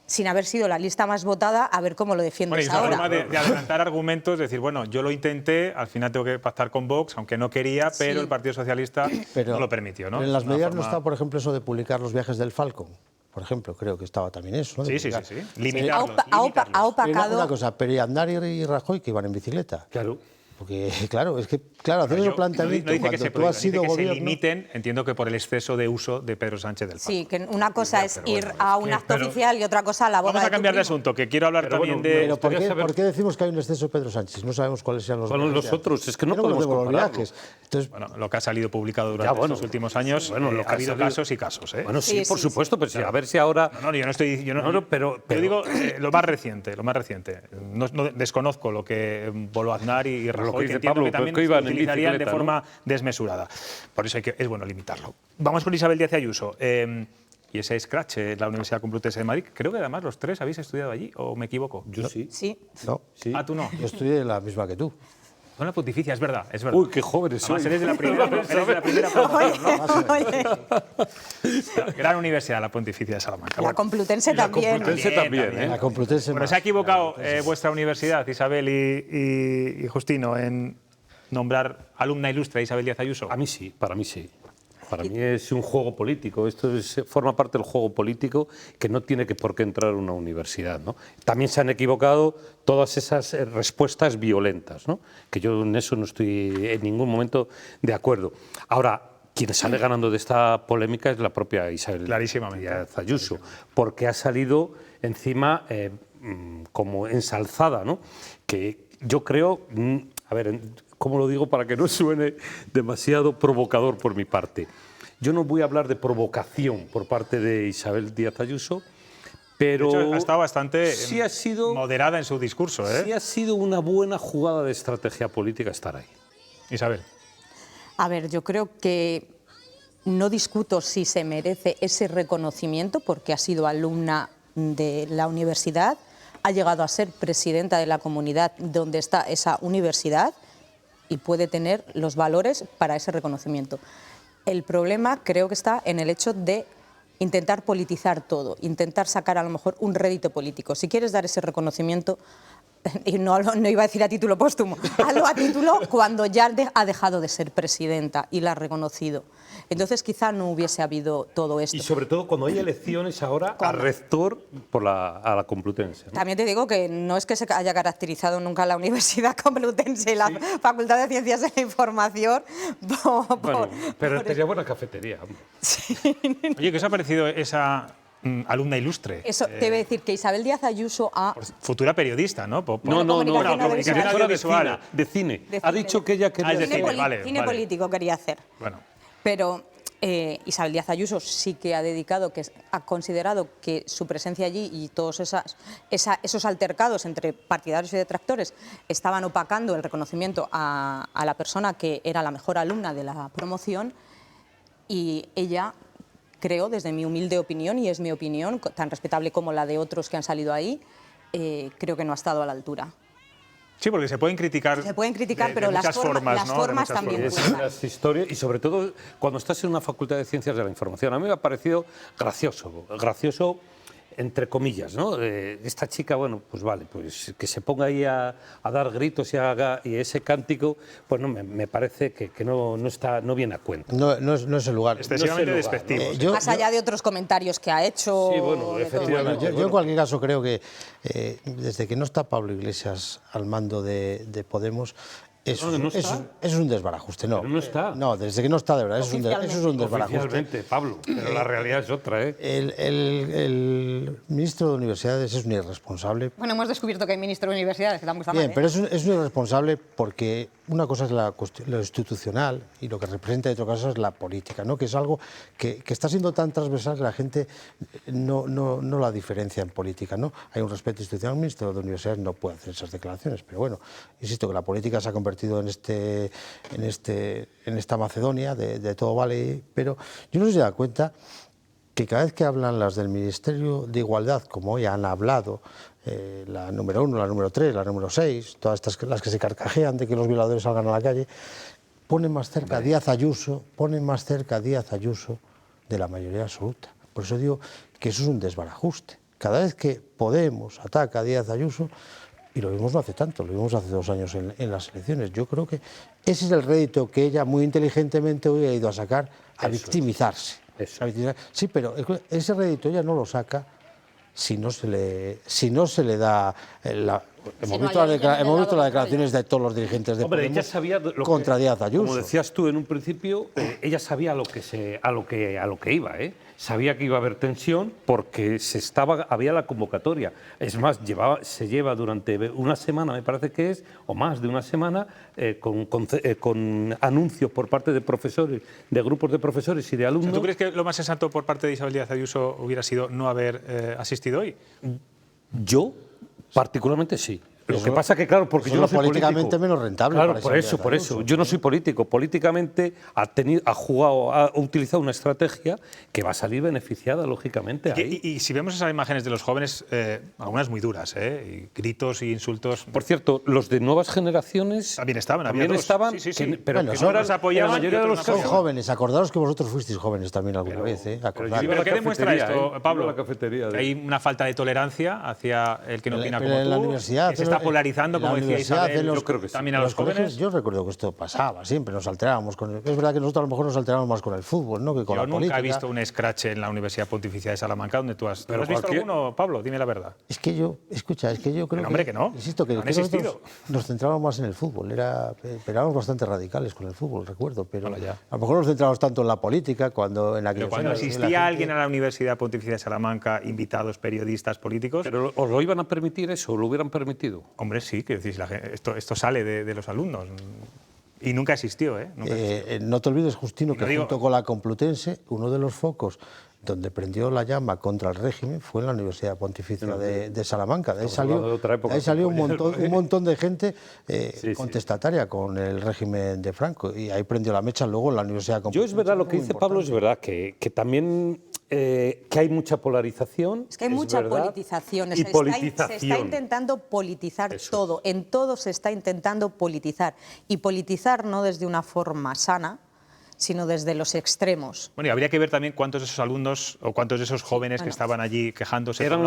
sin haber sido la lista más votada, a ver cómo lo defiendes ahora. Forma de adelantar argumentos, decir, bueno, yo lo intenté, al final tengo que pactar con Vox, aunque no quería, pero el Partido Socialista no lo permitió, ¿no? Pero en las medidas no está, por ejemplo, eso de publicar los viajes del Falcon. Por ejemplo, creo que estaba también eso, ¿no? Sí. Limitarlos. Ha opacado. Una cosa, Pere Aznar y Rajoy que iban en bicicleta. Claro. Porque, claro, es que hacer ese planteamiento no dice que cuando se tú has sido que gobierno... se limiten, entiendo que por el exceso de uso de Pedro Sánchez del Pacto. Sí, que una cosa es ir a un acto oficial y otra cosa a la boda. Vamos a cambiar de asunto, que quiero hablar también de... Pero ¿por qué decimos que hay un exceso de Pedro Sánchez? No sabemos cuáles sean los otros, es que no podemos compararlo. Entonces, bueno, lo que ha salido publicado durante los últimos años, ha habido casos y casos. Bueno, sí, por supuesto, pero sí, a ver si ahora... No, yo no estoy... Pero digo lo más reciente. No desconozco lo que voló a Aznar y Rajoy, que entiendo que también se utilizarían de forma desmesurada. Por eso es bueno limitarlo. Vamos con Isabel Díaz Ayuso. Y ese Scratch, la Universidad Complutense de Madrid. Creo que además los tres habéis estudiado allí, ¿o me equivoco? Yo sí. Sí. No. Ah, tú no. Yo estudié la misma que tú. Son la pontificia, es verdad. Uy, qué jóvenes sois. Eres de la primera promoción, ¿no? Gran universidad, la Pontificia de Salamanca. La Complutense también. La Complutense bueno, ¿se ha equivocado vuestra universidad, Isabel y Justino, en nombrar alumna ilustre a Isabel Díaz Ayuso? A mí sí, para mí sí. Para mí es un juego político, forma parte del juego político que no tiene por qué entrar en una universidad, ¿no? También se han equivocado todas esas respuestas violentas, ¿no? Que yo en eso no estoy en ningún momento de acuerdo. Ahora, quien sale ganando de esta polémica es la propia Isabel Díaz Ayuso, porque ha salido encima como ensalzada, ¿no? Que yo creo, a ver, ¿cómo lo digo para que no suene demasiado provocador por mi parte? Yo no voy a hablar de provocación por parte de Isabel Díaz Ayuso, pero... De hecho, ha estado bastante sí ha sido, moderada en su discurso, ¿eh? Sí ha sido una buena jugada de estrategia política estar ahí. Isabel. A ver, yo creo que no discuto si se merece ese reconocimiento porque ha sido alumna de la universidad, ha llegado a ser presidenta de la comunidad donde está esa universidad y puede tener los valores para ese reconocimiento. El problema creo que está en el hecho de intentar politizar todo, intentar sacar a lo mejor un rédito político. Si quieres dar ese reconocimiento, y no iba a decir a título póstumo, hazlo a título cuando ya ha dejado de ser presidenta y la ha reconocido. Entonces quizá no hubiese habido todo esto. Y sobre todo cuando hay elecciones ahora a rector a la Complutense, ¿no? También te digo que no es que se haya caracterizado nunca la Universidad Complutense y la Facultad de Ciencias de la Información pero tenía buena cafetería. Sí. Oye, ¿qué os ha parecido esa alumna ilustre? Eso te voy a decir que Isabel Díaz Ayuso ha... Futura periodista, ¿no? Comunicación audiovisual. De cine. Ha dicho que ella quería... Cine político quería hacer. Bueno. Pero Isabel Díaz Ayuso sí que ha considerado que su presencia allí y todos esos altercados entre partidarios y detractores estaban opacando el reconocimiento a la persona que era la mejor alumna de la promoción, y ella, creo, desde mi humilde opinión, y es mi opinión, tan respetable como la de otros que han salido ahí, creo que no ha estado a la altura. Sí, porque se pueden criticar. Se pueden criticar, pero las formas también cuentan. Las historias, y sobre todo cuando estás en una facultad de Ciencias de la Información. A mí me ha parecido gracioso entre comillas, ¿no? Esta chica, bueno, pues vale, pues que se ponga ahí a dar gritos y ese cántico, pues no me parece que no viene a cuento. No es el lugar. Excesivamente despectivo. Más allá de otros comentarios que ha hecho. Sí, bueno, efectivamente. Yo en cualquier caso creo que desde que no está Pablo Iglesias al mando de Podemos, eso es un desbarajuste. No, pero no está. No, desde que no está, de verdad, eso es un desbarajuste. Oficialmente, Pablo, pero la realidad es otra, ¿eh? El ministro de Universidades es un irresponsable. Bueno, hemos descubierto que hay ministro de Universidades, que tampoco está mal. Bien, pero es un irresponsable porque una cosa es lo institucional y lo que representa, y otra cosa es la política, ¿no? Que es algo que está siendo tan transversal que la gente no la diferencia en política, ¿no? Hay un respeto institucional, el ministro de Universidades no puede hacer esas declaraciones, pero bueno, insisto que la política se ha convertido en esta Macedonia de todo vale, pero yo no sé si se da cuenta que cada vez que hablan las del Ministerio de Igualdad, como hoy han hablado, la número 1, la número 3, la número 6, todas estas las que se carcajean de que los violadores salgan a la calle, ponen más cerca a Díaz Ayuso de la mayoría absoluta. Por eso digo que eso es un desbarajuste. Cada vez que Podemos ataca a Díaz Ayuso, y lo vimos no hace tanto, lo vimos hace 2 años en las elecciones. Yo creo que ese es el rédito que ella muy inteligentemente hoy ha ido a sacar, a victimizarse. Sí, pero ese rédito ella no lo saca si no se le da hemos visto las declaraciones de todos los dirigentes de Podemos ella sabía contra Díaz Ayuso. Como decías tú en un principio, ella sabía a lo que iba, ¿eh? Sabía que iba a haber tensión porque había la convocatoria. Es más, se lleva durante una semana, me parece que es, o más de una semana, con anuncios por parte de profesores, de grupos de profesores y de alumnos. ¿Tú crees que lo más sensato por parte de Isabel Díaz Ayuso hubiera sido no haber asistido hoy? Yo, particularmente, sí. Lo que pasa que, claro, porque yo no soy políticamente menos rentable. Claro, por eso. Yo no soy político. Políticamente ha utilizado una estrategia que va a salir beneficiada, lógicamente. Ahí. Y si vemos esas imágenes de los jóvenes, algunas muy duras, y gritos y insultos. Por cierto, los de nuevas generaciones también estaban. Sí. Pero bueno, que no los apoyaban. La mayoría de los son jóvenes. Acordaros que vosotros fuisteis jóvenes también alguna vez. ¿Pero qué demuestra esto, Pablo? La cafetería, hay una falta de tolerancia hacia el que no opina como tú. En la universidad Está polarizando, como decía Isabel, yo creo que sí. También a los jóvenes. Yo recuerdo que esto pasaba siempre, nos alterábamos con es verdad que nosotros a lo mejor nos alterábamos más con el fútbol, ¿no? Que con la política. Yo nunca he visto un escrache en la Universidad Pontificia de Salamanca donde tú has visto alguno, Pablo, dime la verdad. Es que yo creo que no. Insisto que nosotros nos centrábamos más en el fútbol, éramos bastante radicales con el fútbol, recuerdo, pero a lo mejor nos centrábamos tanto en la política cuando en aquellos cuando asistía alguien a la Universidad Pontificia de Salamanca, invitados, periodistas, políticos. ¿Pero os lo iban a permitir eso? ¿O lo hubieran permitido? Hombre, sí, que decís, esto sale de los alumnos. Y nunca existió, ¿eh? No te olvides, Justino, que junto con la Complutense, uno de los focos donde prendió la llama contra el régimen fue en la Universidad Pontificia de Salamanca. De ahí salió un montón de gente contestataria con el régimen de Franco, y ahí prendió la mecha luego en la Universidad Complutense. Yo es verdad lo que dice Pablo, es verdad que también que hay mucha polarización. Es que hay mucha politización. Se está intentando politizar todo. En todo se está intentando politizar. Y politizar no desde una forma sana, sino desde los extremos. Bueno, y habría que ver también cuántos de esos alumnos o cuántos de esos jóvenes que estaban allí quejándose eran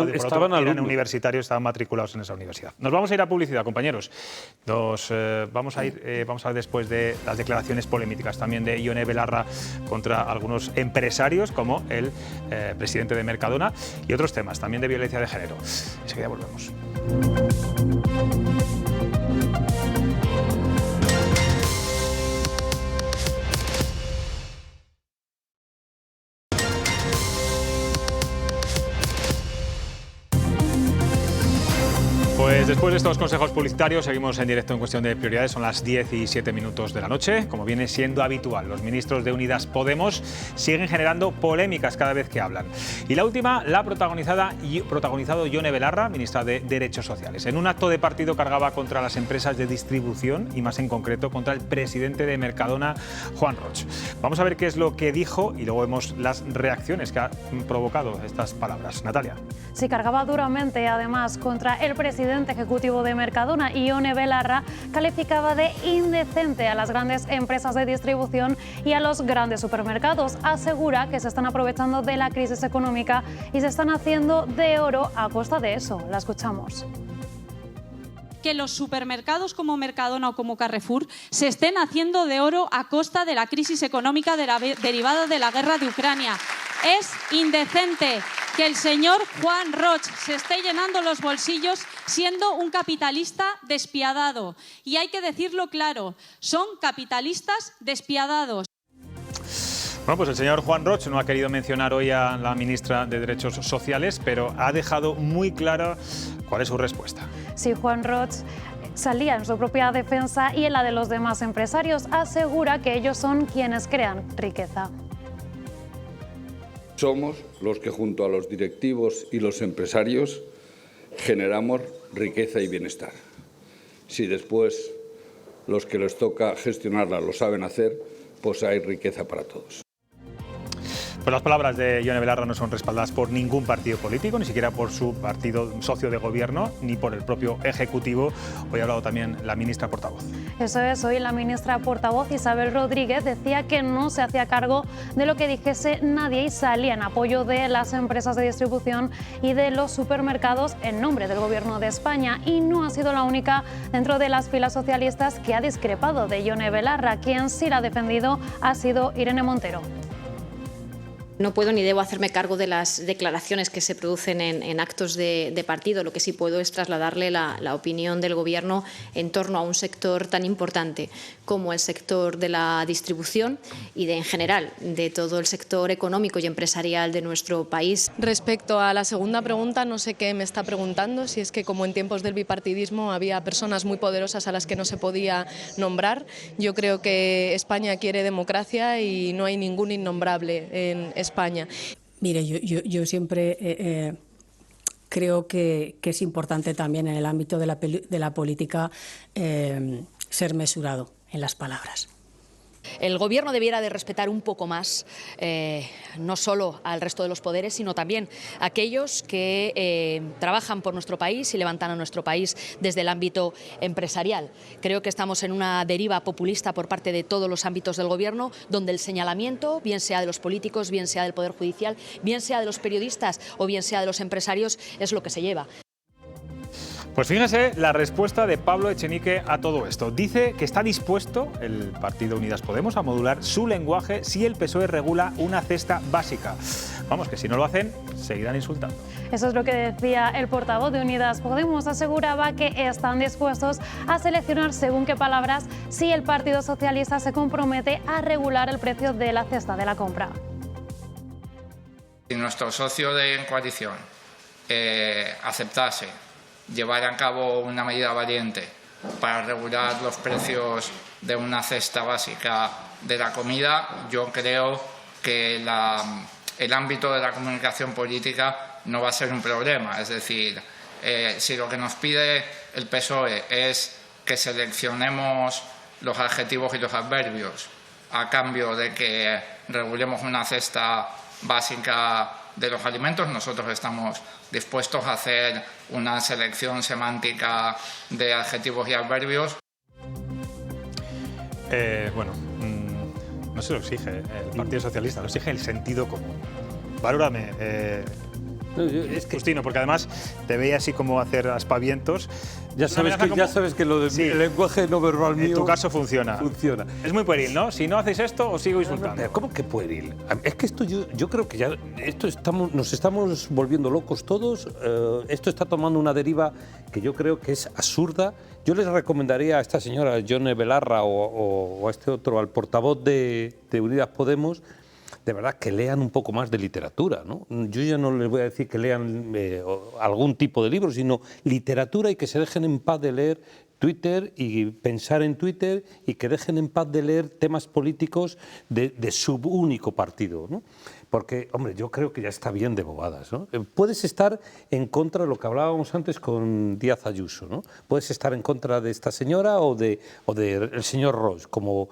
universitarios, estaban matriculados en esa universidad. Nos vamos a ir a publicidad, compañeros. Vamos a ver después de las declaraciones polémicas también de Ione Belarra contra algunos empresarios, como el presidente de Mercadona, y otros temas también de violencia de género. Enseguida volvemos. Pues después de estos consejos publicitarios seguimos en directo en Cuestión de Prioridades. Son las 10 y 7 minutos de la noche. Como viene siendo habitual, los ministros de Unidas Podemos siguen generando polémicas cada vez que hablan. Y la última la ha protagonizado Ione Belarra, ministra de Derechos Sociales. En un acto de partido cargaba contra las empresas de distribución y más en concreto contra el presidente de Mercadona, Juan Roig. Vamos a ver qué es lo que dijo y luego vemos las reacciones que han provocado estas palabras. Natalia. Sí, cargaba duramente además contra el presidente ejecutivo de Mercadona. Ione Belarra calificaba de indecente a las grandes empresas de distribución y a los grandes supermercados. Asegura que se están aprovechando de la crisis económica y se están haciendo de oro a costa de eso. La escuchamos. Que los supermercados como Mercadona o como Carrefour se estén haciendo de oro a costa de la crisis económica derivada de la guerra de Ucrania. Es indecente que el señor Juan Roig se esté llenando los bolsillos siendo un capitalista despiadado. Y hay que decirlo claro, son capitalistas despiadados. Bueno, pues el señor Juan Roig no ha querido mencionar hoy a la ministra de Derechos Sociales, pero ha dejado muy clara cuál es su respuesta. Sí, Juan Roig salía en su propia defensa y en la de los demás empresarios. Asegura que ellos son quienes crean riqueza. Somos los que junto a los directivos y los empresarios generamos riqueza y bienestar. Si después los que les toca gestionarla lo saben hacer, pues hay riqueza para todos. Pues las palabras de Ione Belarra no son respaldadas por ningún partido político, ni siquiera por su partido socio de gobierno, ni por el propio Ejecutivo. Hoy ha hablado también la ministra portavoz. Eso es, hoy la ministra portavoz Isabel Rodríguez decía que no se hacía cargo de lo que dijese nadie y salía en apoyo de las empresas de distribución y de los supermercados en nombre del Gobierno de España. Y no ha sido la única dentro de las filas socialistas que ha discrepado de Ione Belarra. Quien sí la ha defendido ha sido Irene Montero. No puedo ni debo hacerme cargo de las declaraciones que se producen en actos de partido. Lo que sí puedo es trasladarle la opinión del Gobierno en torno a un sector tan importante como el sector de la distribución y en general de todo el sector económico y empresarial de nuestro país. Respecto a la segunda pregunta, no sé qué me está preguntando, si es que como en tiempos del bipartidismo había personas muy poderosas a las que no se podía nombrar. Yo creo que España quiere democracia y no hay ningún innombrable en España. Mire, yo siempre creo que es importante también en el ámbito de la política ser mesurado en las palabras. El Gobierno debiera de respetar un poco más, no solo al resto de los poderes, sino también a aquellos que trabajan por nuestro país y levantan a nuestro país desde el ámbito empresarial. Creo que estamos en una deriva populista por parte de todos los ámbitos del Gobierno, donde el señalamiento, bien sea de los políticos, bien sea del Poder Judicial, bien sea de los periodistas o bien sea de los empresarios, es lo que se lleva. Pues fíjense la respuesta de Pablo Echenique a todo esto. Dice que está dispuesto el Partido Unidas Podemos a modular su lenguaje si el PSOE regula una cesta básica. Vamos, que si no lo hacen, seguirán insultando. Eso es lo que decía el portavoz de Unidas Podemos. Aseguraba que están dispuestos a seleccionar según qué palabras si el Partido Socialista se compromete a regular el precio de la cesta de la compra. Si nuestro socio de coalición aceptase llevar a cabo una medida valiente para regular los precios de una cesta básica de la comida, yo creo que el ámbito de la comunicación política no va a ser un problema. Es decir, si lo que nos pide el PSOE es que seleccionemos los adjetivos y los adverbios a cambio de que regulemos una cesta básica de los alimentos, nosotros estamos dispuestos a hacer una selección semántica de adjetivos y adverbios. Bueno, no se lo exige el Partido Socialista, lo exige el sentido común. Valórame, Justino, porque además te veía así como hacer aspavientos. Ya sabes que lo del lenguaje no verbal mío... En tu caso funciona. Es muy pueril, ¿no? Si no hacéis esto, os sigo insultando. Pero ¿cómo que pueril? Es que esto yo creo que ya nos estamos volviendo locos todos. Esto está tomando una deriva que yo creo que es absurda. Yo les recomendaría a esta señora, Yone Belarra, o a este otro, al portavoz de Unidas Podemos, de verdad, que lean un poco más de literatura, ¿no? Yo ya no les voy a decir que lean algún tipo de libro, sino literatura, y que se dejen en paz de leer Twitter y pensar en Twitter, y que dejen en paz de leer temas políticos de su único partido, ¿no? Porque, hombre, yo creo que ya está bien de bobadas, ¿no? Puedes estar en contra de lo que hablábamos antes con Díaz Ayuso, ¿no? Puedes estar en contra de esta señora o del señor Ros como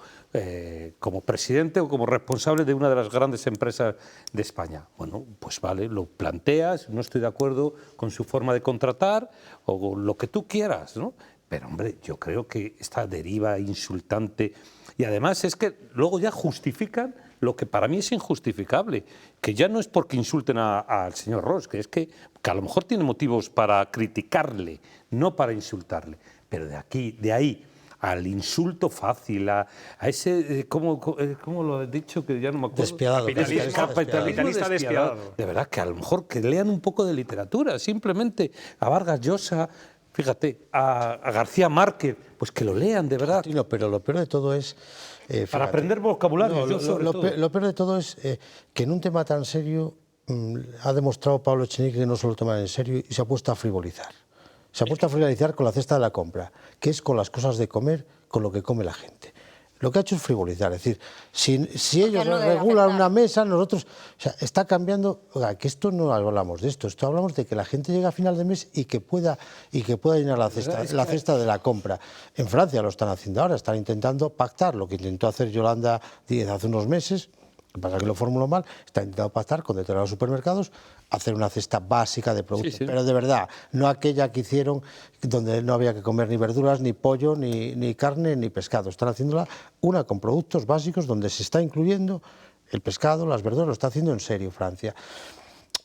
presidente o como responsable de una de las grandes empresas de España. Bueno, pues vale, lo planteas, no estoy de acuerdo con su forma de contratar o lo que tú quieras, ¿no? Pero, hombre, yo creo que esta deriva insultante, y además es que luego ya justifican lo que para mí es injustificable, que ya no es porque insulten al señor Ros, que es que a lo mejor tiene motivos para criticarle, no para insultarle, pero de ahí al insulto fácil, a ese, ¿cómo lo he dicho? Que ya no me acuerdo. Despiadado. Capitalista despiadado. De verdad, que a lo mejor que lean un poco de literatura, simplemente a Vargas Llosa, fíjate, a García Márquez, pues que lo lean, de verdad. Pero lo peor de todo es... para aprender vocabulario. Lo peor de todo es que en un tema tan serio ha demostrado Pablo Echenique que no se lo toma en serio y se ha puesto a frivolizar. Se ha puesto a frivolizar con la cesta de la compra, que es con las cosas de comer, con lo que come la gente. Lo que ha hecho es frivolizar, es decir, si ellos regulan una mesa, nosotros... O sea, está cambiando... Oiga, que esto no hablamos de esto hablamos de que la gente llegue a final de mes y que pueda llenar la cesta de la compra. En Francia lo están haciendo ahora, están intentando pactar lo que intentó hacer Yolanda Díaz hace unos meses, lo que pasa es que lo formuló mal, está intentando pactar con determinados supermercados, hacer una cesta básica de productos, pero de verdad, no aquella que hicieron donde no había que comer ni verduras, ni pollo, ni carne, ni pescado. Están haciéndola una con productos básicos donde se está incluyendo el pescado, las verduras, lo está haciendo en serio Francia.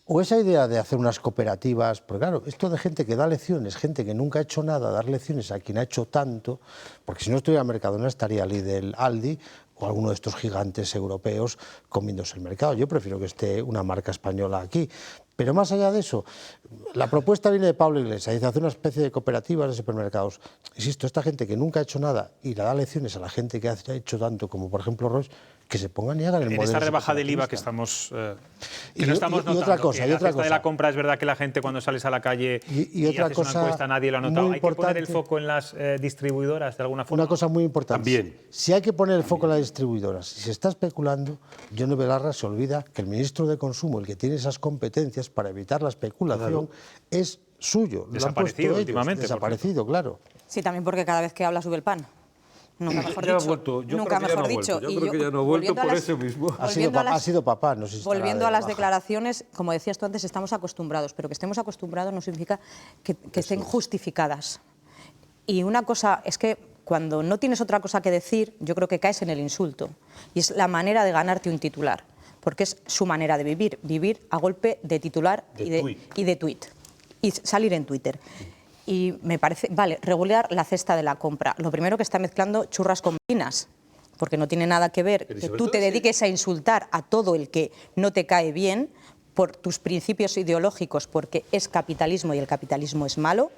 O esa idea de hacer unas cooperativas, porque claro, esto de gente que da lecciones, gente que nunca ha hecho nada, dar lecciones a quien ha hecho tanto, porque si no estuviera Mercadona estaría Lidl, Aldi, o alguno de estos gigantes europeos comiéndose el mercado. Yo prefiero que esté una marca española aquí. Pero más allá de eso, la propuesta viene de Pablo Iglesias, dice hacer una especie de cooperativas de supermercados. Insisto, esta gente que nunca ha hecho nada y le da lecciones a la gente que ha hecho tanto, como por ejemplo Roche, que se pongan y hagan el modelo. En esta rebaja del IVA que estamos, y notando, otra cosa, que la cesta de la compra es verdad que la gente cuando sales a la calle y otra haces cosa una encuesta nadie lo ha notado. muy ¿Hay que poner el importante, foco en las distribuidoras de alguna forma? Una cosa muy importante. También. Si hay que poner el foco en las distribuidoras, si se está especulando, Yone Belarra se olvida que el ministro de Consumo, el que tiene esas competencias para evitar la especulación, es suyo. Desaparecido últimamente. Desaparecido, claro. Sí, también porque cada vez que habla sube el pan. Nunca mejor Ya ha dicho. vuelto. Yo Nunca creo que ya mejor no ha dicho. vuelto. Yo creo que ya no ha vuelto por eso mismo. Ha sido papá, no sé si volviendo a las declaraciones, como decías tú antes, estamos acostumbrados, pero que estemos acostumbrados no significa que estén justificadas. Y una cosa es que cuando no tienes otra cosa que decir, yo creo que caes en el insulto. Y es la manera de ganarte un titular, porque es su manera de vivir a golpe de titular y de tuit. Y salir en Twitter. Y me parece, vale, regular la cesta de la compra. Lo primero que está mezclando churras con merinas, porque no tiene nada que ver que tú te dediques a insultar a todo el que no te cae bien por tus principios ideológicos, porque es capitalismo y el capitalismo es malo,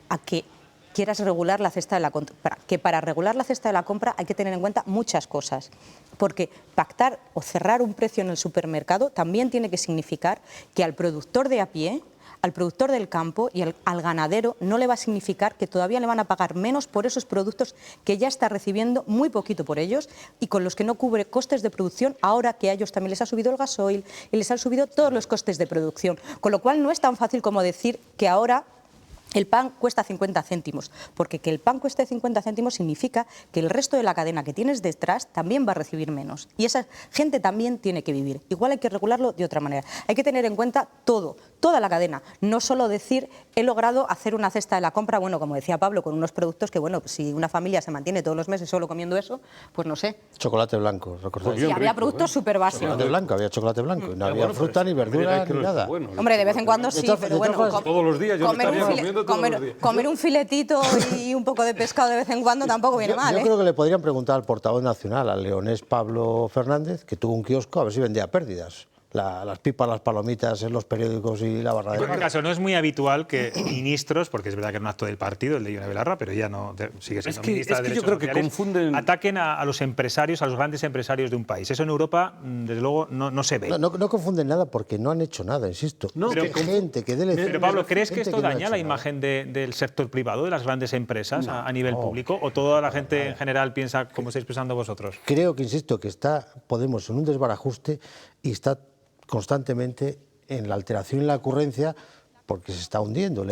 a que quieras regular la cesta de la compra. Que para regular la cesta de la compra hay que tener en cuenta muchas cosas, porque pactar o cerrar un precio en el supermercado también tiene que significar que al productor de a pie, al productor del campo y al ganadero no le va a significar que todavía le van a pagar menos por esos productos que ya está recibiendo muy poquito por ellos y con los que no cubre costes de producción, ahora que a ellos también les ha subido el gasoil y les han subido todos los costes de producción. Con lo cual no es tan fácil como decir que ahora el pan cuesta 50 céntimos, porque que el pan cueste 50 céntimos significa que el resto de la cadena que tienes detrás también va a recibir menos. Y esa gente también tiene que vivir. Igual hay que regularlo de otra manera. Hay que tener en cuenta todo, toda la cadena. No solo decir, he logrado hacer una cesta de la compra, bueno, como decía Pablo, con unos productos que, bueno, pues si una familia se mantiene todos los meses solo comiendo eso, pues no sé. Chocolate blanco, recordáis. Sí, había productos súper básicos. Chocolate blanco, había chocolate blanco. No había fruta, ni verdura, ni nada. Hombre, de vez en cuando sí, pero bueno, todos los días, yo estaría comiendo todos los días. Comer un filetito y un poco de pescado de vez en cuando tampoco viene mal, Yo creo que le podrían preguntar al portavoz nacional, al leonés Pablo Fernández, que tuvo un kiosco, a ver si vendía pérdidas. Las pipas, las palomitas en los periódicos y la barra de... En cualquier caso, no es muy habitual que ministros, porque es verdad que era un acto del partido, el de Yone Belarra, pero ella no sigue siendo ministra de Derechos Sociales, ataquen a los empresarios, a los grandes empresarios de un país. Eso en Europa, desde luego, no se ve. No confunden nada porque no han hecho nada, insisto. No, pero gente que dé Pero Pablo, ¿crees que esto daña la imagen del sector privado, de las grandes empresas a nivel público? ¿O toda la gente en general piensa como estáis pensando vosotros? Creo que, insisto, que está Podemos en un desbarajuste y está constantemente en la alteración y la ocurrencia porque se está hundiendo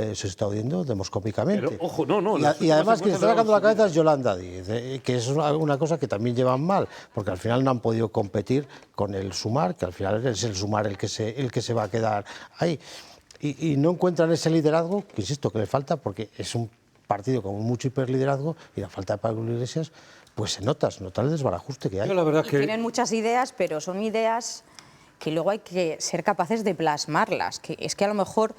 demoscópicamente. Pero, ojo, no. Y además quien está sacando la cabeza es Yolanda Díez, que es una cosa que también llevan mal, porque al final no han podido competir con el Sumar, que al final es el Sumar el que se va a quedar ahí. Y no encuentran ese liderazgo, que insisto, que le falta, porque es un partido con mucho hiperliderazgo y la falta de Pablo Iglesias, pues se nota el desbarajuste que hay. La verdad que... Tienen muchas ideas, pero son ideas que luego hay que ser capaces de plasmarlas, que es que a lo mejor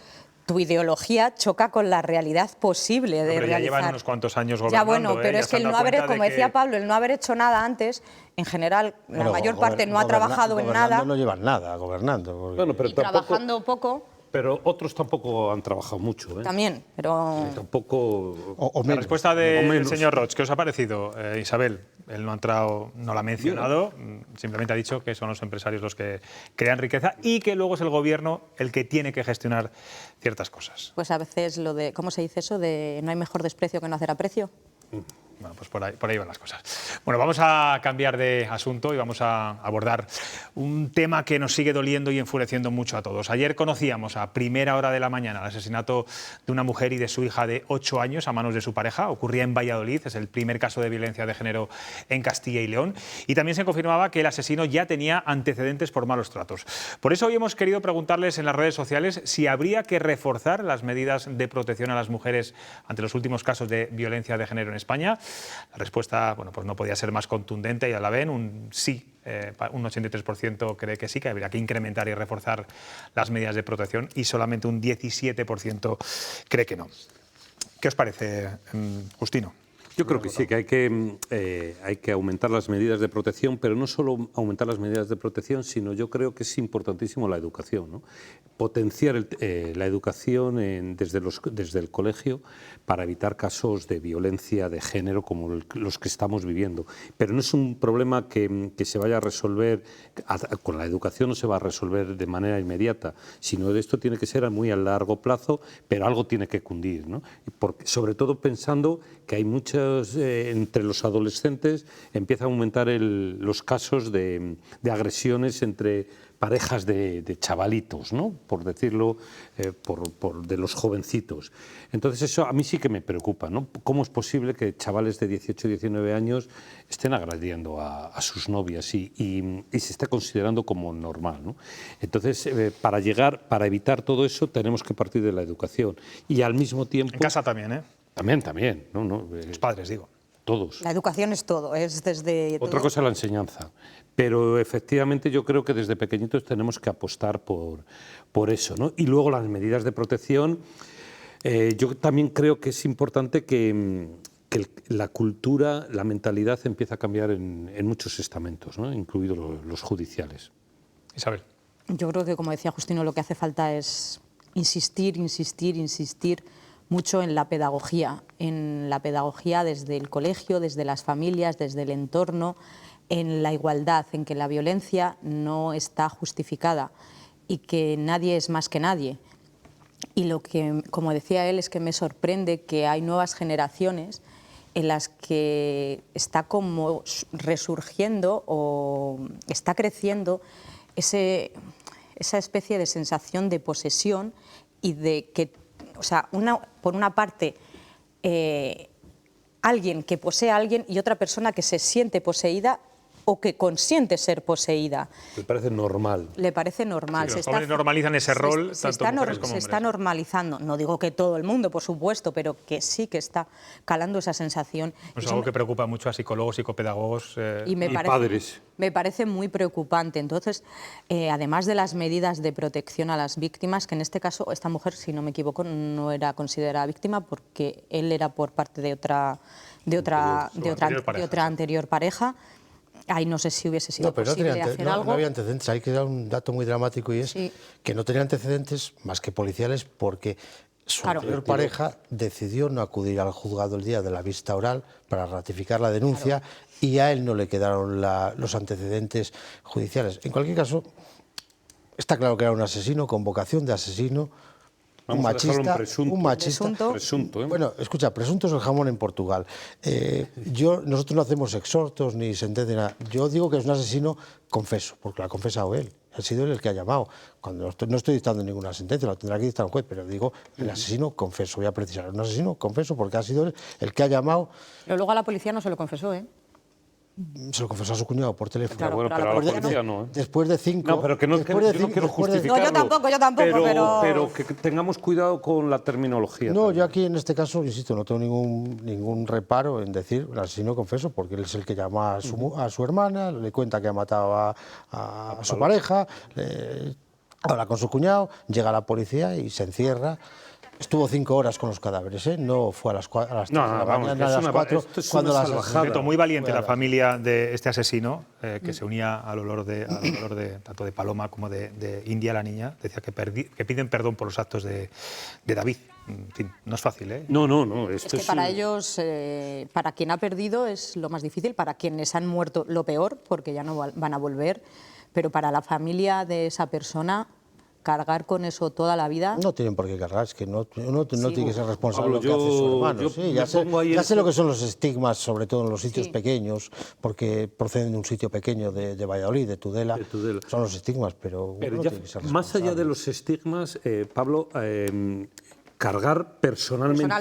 tu ideología choca con la realidad posible de realizar. Ya llevan unos cuantos años gobernando. Ya bueno, pero es que el no haber, como decía Pablo, el no haber hecho nada antes, en general, la mayor parte no ha trabajado en nada. No llevan nada gobernando. Bueno, pero y trabajando poco. Pero otros tampoco han trabajado mucho. También, pero... Tampoco... La respuesta del señor Roig, ¿qué os ha parecido? Isabel, él no ha entrado, no la ha mencionado, simplemente ha dicho que son los empresarios los que crean riqueza y que luego es el gobierno el que tiene que gestionar ciertas cosas. Pues a veces lo de, ¿cómo se dice eso? De no hay mejor desprecio que no hacer aprecio. Bueno, pues por ahí van las cosas. Bueno, vamos a cambiar de asunto y vamos a abordar un tema que nos sigue doliendo y enfureciendo mucho a todos. Ayer conocíamos a primera hora de la mañana el asesinato de una mujer y de su hija de 8 años a manos de su pareja. Ocurría en Valladolid, es el primer caso de violencia de género en Castilla y León. Y también se confirmaba que el asesino ya tenía antecedentes por malos tratos. Por eso hoy hemos querido preguntarles en las redes sociales si habría que reforzar las medidas de protección a las mujeres ante los últimos casos de violencia de género en España. La respuesta, bueno, pues no podía ser más contundente, ya la ven, un sí, un 83% cree que sí, que habría que incrementar y reforzar las medidas de protección y solamente un 17% cree que no. ¿Qué os parece, Justino? Yo creo que sí, que hay que aumentar las medidas de protección, pero no solo aumentar las medidas de protección, sino yo creo que es importantísimo la educación, ¿no? Potenciar la educación desde el colegio para evitar casos de violencia de género como los que estamos viviendo. Pero no es un problema que se vaya a resolver, con la educación no se va a resolver de manera inmediata, sino de esto tiene que ser muy a largo plazo, pero algo tiene que cundir, ¿no? Porque, sobre todo pensando que hay muchos, entre los adolescentes empiezan a aumentar los casos de agresiones entre parejas de chavalitos, ¿no? Por decirlo, de los jovencitos. Entonces eso a mí sí que me preocupa, ¿no? ¿Cómo es posible que chavales de 18 y 19 años estén agrediendo a sus novias y se esté considerando como normal, ¿no? Entonces, para evitar todo eso tenemos que partir de la educación y al mismo tiempo... En casa también, ¿eh? También. Los padres, digo. Todos. La educación es todo, es desde... Otra cosa es la enseñanza, pero efectivamente yo creo que desde pequeñitos tenemos que apostar por eso, ¿no? Y luego las medidas de protección, yo también creo que es importante que la cultura, la mentalidad empiece a cambiar en muchos estamentos, ¿no? Incluidos los judiciales. Isabel. Yo creo que, como decía Justino, lo que hace falta es insistir mucho en la pedagogía desde el colegio, desde las familias, desde el entorno, en la igualdad, en que la violencia no está justificada y que nadie es más que nadie. Y lo que, como decía él, es que me sorprende que hay nuevas generaciones en las que está como resurgiendo o está creciendo esa especie de sensación de posesión y de que, o sea, por una parte, alguien que posee a alguien y otra persona que se siente poseída o que consiente ser poseída. Le parece normal. Le parece normal. Sí, los jóvenes normalizan ese rol, tanto mujeres como hombres. Se está normalizando. No digo que todo el mundo, por supuesto, pero que sí que está calando esa sensación. Es algo que preocupa mucho a psicólogos, psicopedagogos y padres. Me parece muy preocupante. Entonces, además de las medidas de protección a las víctimas, que en este caso esta mujer, si no me equivoco, no era considerada víctima porque él era por parte de otra anterior pareja. Ahí no sé si hubiese sido posible hacer algo. No había antecedentes, hay que dar un dato muy dramático y es que no tenía antecedentes más que policiales porque su anterior pareja decidió no acudir al juzgado el día de la vista oral para ratificar la denuncia y a él no le quedaron los antecedentes judiciales. En cualquier caso, está claro que era un asesino con vocación de asesino. Un machista. Presunto, ¿eh? Bueno, escucha, presunto es el jamón en Portugal. Nosotros no hacemos exhortos ni sentencia, nada. Yo digo que es un asesino confeso, porque lo ha confesado él. Ha sido él el que ha llamado. Cuando no estoy dictando ninguna sentencia, lo tendrá que dictar un juez, pero digo el asesino confeso. Voy a precisar, un asesino confeso porque ha sido él el que ha llamado. Pero luego a la policía no se lo confesó, ¿eh? Se lo confesó a su cuñado por teléfono. Claro, bueno, pero a la policía no, ¿eh? Después de 5... No, pero que no quiero justificarlo. No, yo tampoco, pero que tengamos cuidado con la terminología. No, yo aquí en este caso, insisto, no tengo ningún reparo en decir el asesino confeso, porque él es el que llama a su hermana, le cuenta que ha matado a su pareja, habla con su cuñado, llega la policía y se encierra. Estuvo 5 horas con los cadáveres, ¿eh? No fue a las 3 de la mañana, a las 4, cuando las asesinaron. Muy valiente la familia de este asesino, que se unía al olor de tanto de Paloma como de India, la niña. Decía que piden perdón por los actos de David. En fin, no es fácil, ¿eh? No. Es que para ellos, para quien ha perdido es lo más difícil, para quienes han muerto lo peor, porque ya no van a volver, pero para la familia de esa persona... cargar con eso toda la vida. No tienen por qué cargar, es que uno tiene que ser responsable de lo que hace su hermano. Sí, ya sé lo que son los estigmas, sobre todo en los sitios pequeños, porque proceden de un sitio pequeño de Valladolid, de Tudela. Son los estigmas, pero uno ya, tiene que ser responsable. Más allá de los estigmas, Pablo, cargar personalmente.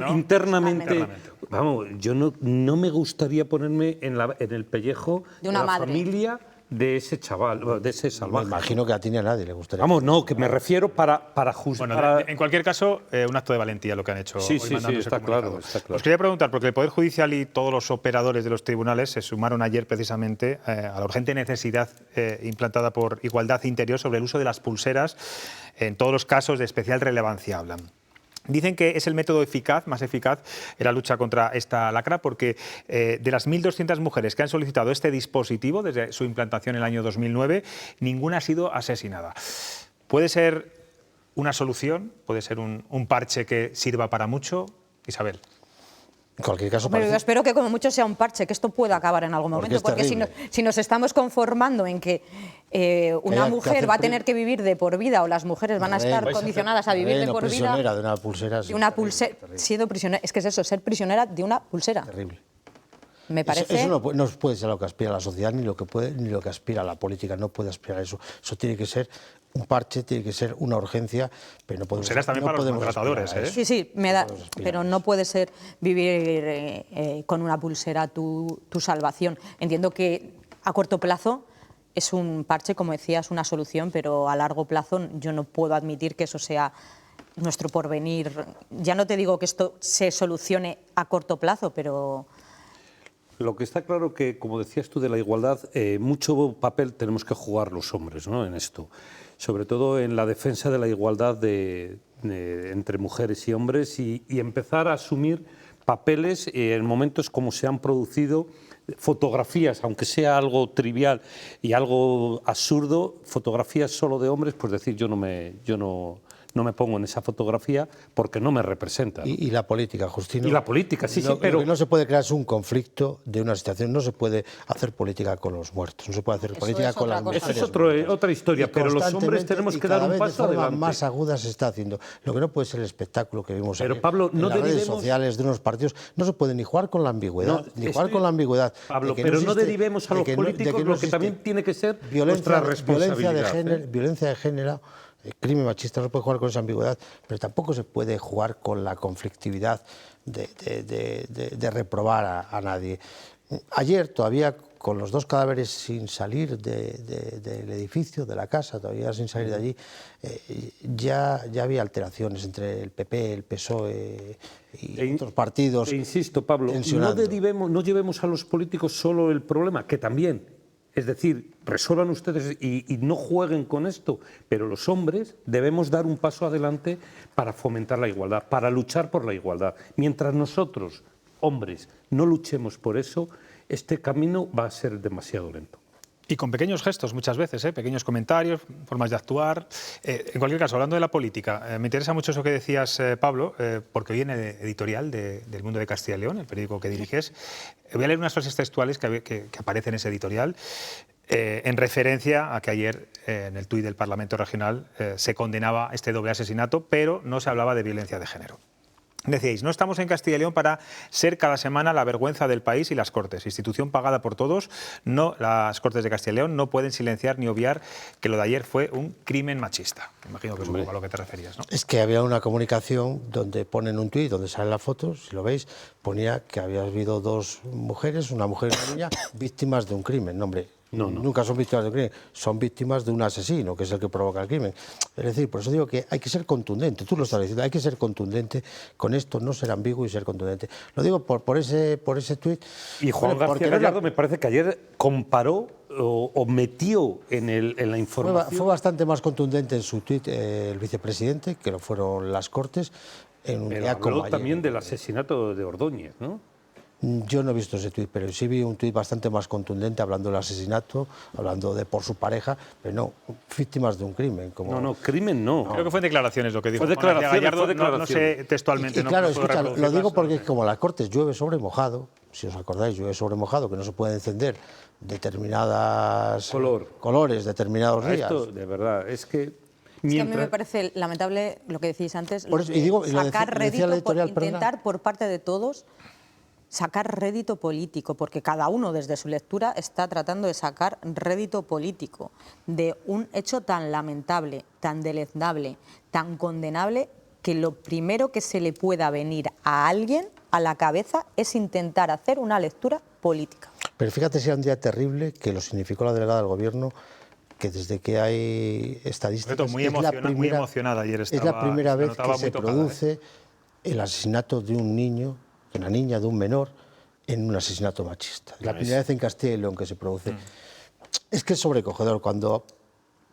Internamente. Vamos, yo no me gustaría ponerme en el pellejo de una madre. Familia de ese chaval, de ese salvaje. Me imagino que a ti ni a nadie le gustaría. Vamos, no, que me refiero para justificar. Bueno, en cualquier caso, un acto de valentía lo que han hecho. Sí, está claro. Os quería preguntar, porque el Poder Judicial y todos los operadores de los tribunales se sumaron ayer precisamente a la urgente necesidad implantada por Igualdad Interior sobre el uso de las pulseras en todos los casos de especial relevancia, hablan. Dicen que es el método más eficaz en la lucha contra esta lacra, porque de las 1.200 mujeres que han solicitado este dispositivo desde su implantación en el año 2009, ninguna ha sido asesinada. ¿Puede ser una solución? ¿Puede ser un parche que sirva para mucho? Isabel. En cualquier caso, Pero yo espero que como mucho sea un parche, que esto pueda acabar en algún momento, porque si nos estamos conformando en que una mujer va a tener que vivir de por vida o las mujeres van a estar condicionadas a vivir de por vida de una pulsera, siendo prisionera, es que es eso, ser prisionera de una pulsera. Terrible. Me parece... Eso no puede ser lo que aspira la sociedad ni lo que aspira la política, no puede aspirar a eso. Eso tiene que ser un parche, tiene que ser una urgencia, pero no podemos... Serás también para los contratadores, ¿eh? Sí, pero no puede ser vivir con una pulsera tu salvación. Entiendo que a corto plazo es un parche, como decías, una solución, pero a largo plazo yo no puedo admitir que eso sea nuestro porvenir. Ya no te digo que esto se solucione a corto plazo, pero... Lo que está claro que, como decías tú, de la igualdad, mucho papel tenemos que jugar los hombres, ¿no?, en esto. Sobre todo en la defensa de la igualdad entre mujeres y hombres y empezar a asumir papeles en momentos como se han producido fotografías, aunque sea algo trivial y algo absurdo, fotografías solo de hombres, pues decir yo no me pongo en esa fotografía porque no me representa, ¿no? Y la política, Justino. Y la política, sí, pero... Lo que no se puede crear es un conflicto de una situación, no se puede hacer política con los muertos, no se puede hacer política con las mujeres. Eso es otra historia, pero los hombres tenemos que dar un paso adelante. De forma más aguda se está haciendo. Lo que no puede ser el espectáculo que vimos pero, Pablo, en las redes sociales de unos partidos, no se puede ni jugar con la ambigüedad, Pablo, pero no derivemos a los políticos lo que también tiene que ser nuestra responsabilidad. Violencia de género. El crimen machista no puede jugar con esa ambigüedad, pero tampoco se puede jugar con la conflictividad de reprobar a nadie. Ayer, todavía con los 2 cadáveres sin salir del edificio, de la casa, todavía sin salir de allí, ya había alteraciones entre el PP, el PSOE y otros partidos. Te insisto, Pablo, no llevemos a los políticos solo el problema, que también... Es decir, resuelvan ustedes y no jueguen con esto, pero los hombres debemos dar un paso adelante para fomentar la igualdad, para luchar por la igualdad. Mientras nosotros, hombres, no luchemos por eso, este camino va a ser demasiado lento. Y con pequeños gestos muchas veces, pequeños comentarios, formas de actuar. En cualquier caso, hablando de la política, me interesa mucho eso que decías, Pablo, porque hoy en el editorial del Mundo de Castilla y León, el periódico que diriges, voy a leer unas frases textuales que aparecen en ese editorial, en referencia a que ayer en el tuit del Parlamento Regional se condenaba este doble asesinato, pero no se hablaba de violencia de género. Decíais, no estamos en Castilla y León para ser cada semana la vergüenza del país y las Cortes, institución pagada por todos, las Cortes de Castilla y León no pueden silenciar ni obviar que lo de ayer fue un crimen machista. Me imagino que es un poco a lo que te referías, ¿no? Es que había una comunicación donde ponen un tuit, donde salen las fotos, si lo veis, ponía que había habido 2 mujeres, una mujer y una niña, víctimas de un crimen. No, hombre, nunca son víctimas de un crimen, son víctimas de un asesino, que es el que provoca el crimen. Es decir, por eso digo que hay que ser contundente, tú lo estás diciendo, hay que ser contundente con esto, no ser ambiguo y ser contundente. Lo digo por ese tuit. Y Juan García Gallardo me parece que ayer comparó o metió en la información... Fue bastante más contundente en su tuit el vicepresidente, que lo fueron las Cortes, en un día como ayer. También del asesinato de Ordóñez, ¿no? Yo no he visto ese tuit, pero sí vi un tuit bastante más contundente hablando del asesinato, hablando de por su pareja, pero no, víctimas de un crimen. No, crimen no. Creo que fue en declaraciones lo que dijo. Fue Gallardo, no sé textualmente. Claro, escucha, lo digo porque como las Cortes llueve sobre mojado, si os acordáis, llueve sobre mojado, que no se puede encender determinadas colores, determinados días. Esto, de verdad, es que... Es que a mí me parece lamentable lo que decís antes, sacar rédito, intentar por parte de todos sacar rédito político, porque cada uno desde su lectura está tratando de sacar rédito político de un hecho tan lamentable, tan deleznable, tan condenable, que lo primero que se le pueda venir a alguien a la cabeza es intentar hacer una lectura política. Pero fíjate si era un día terrible, que lo significó la delegada del Gobierno, que desde que hay estadísticas... Muy emocionada ayer estaba. Es la primera vez que se produce el asesinato de un niño, de una niña, de un menor, en un asesinato machista. La primera vez en Castilla y León que se produce. Es que es sobrecogedor cuando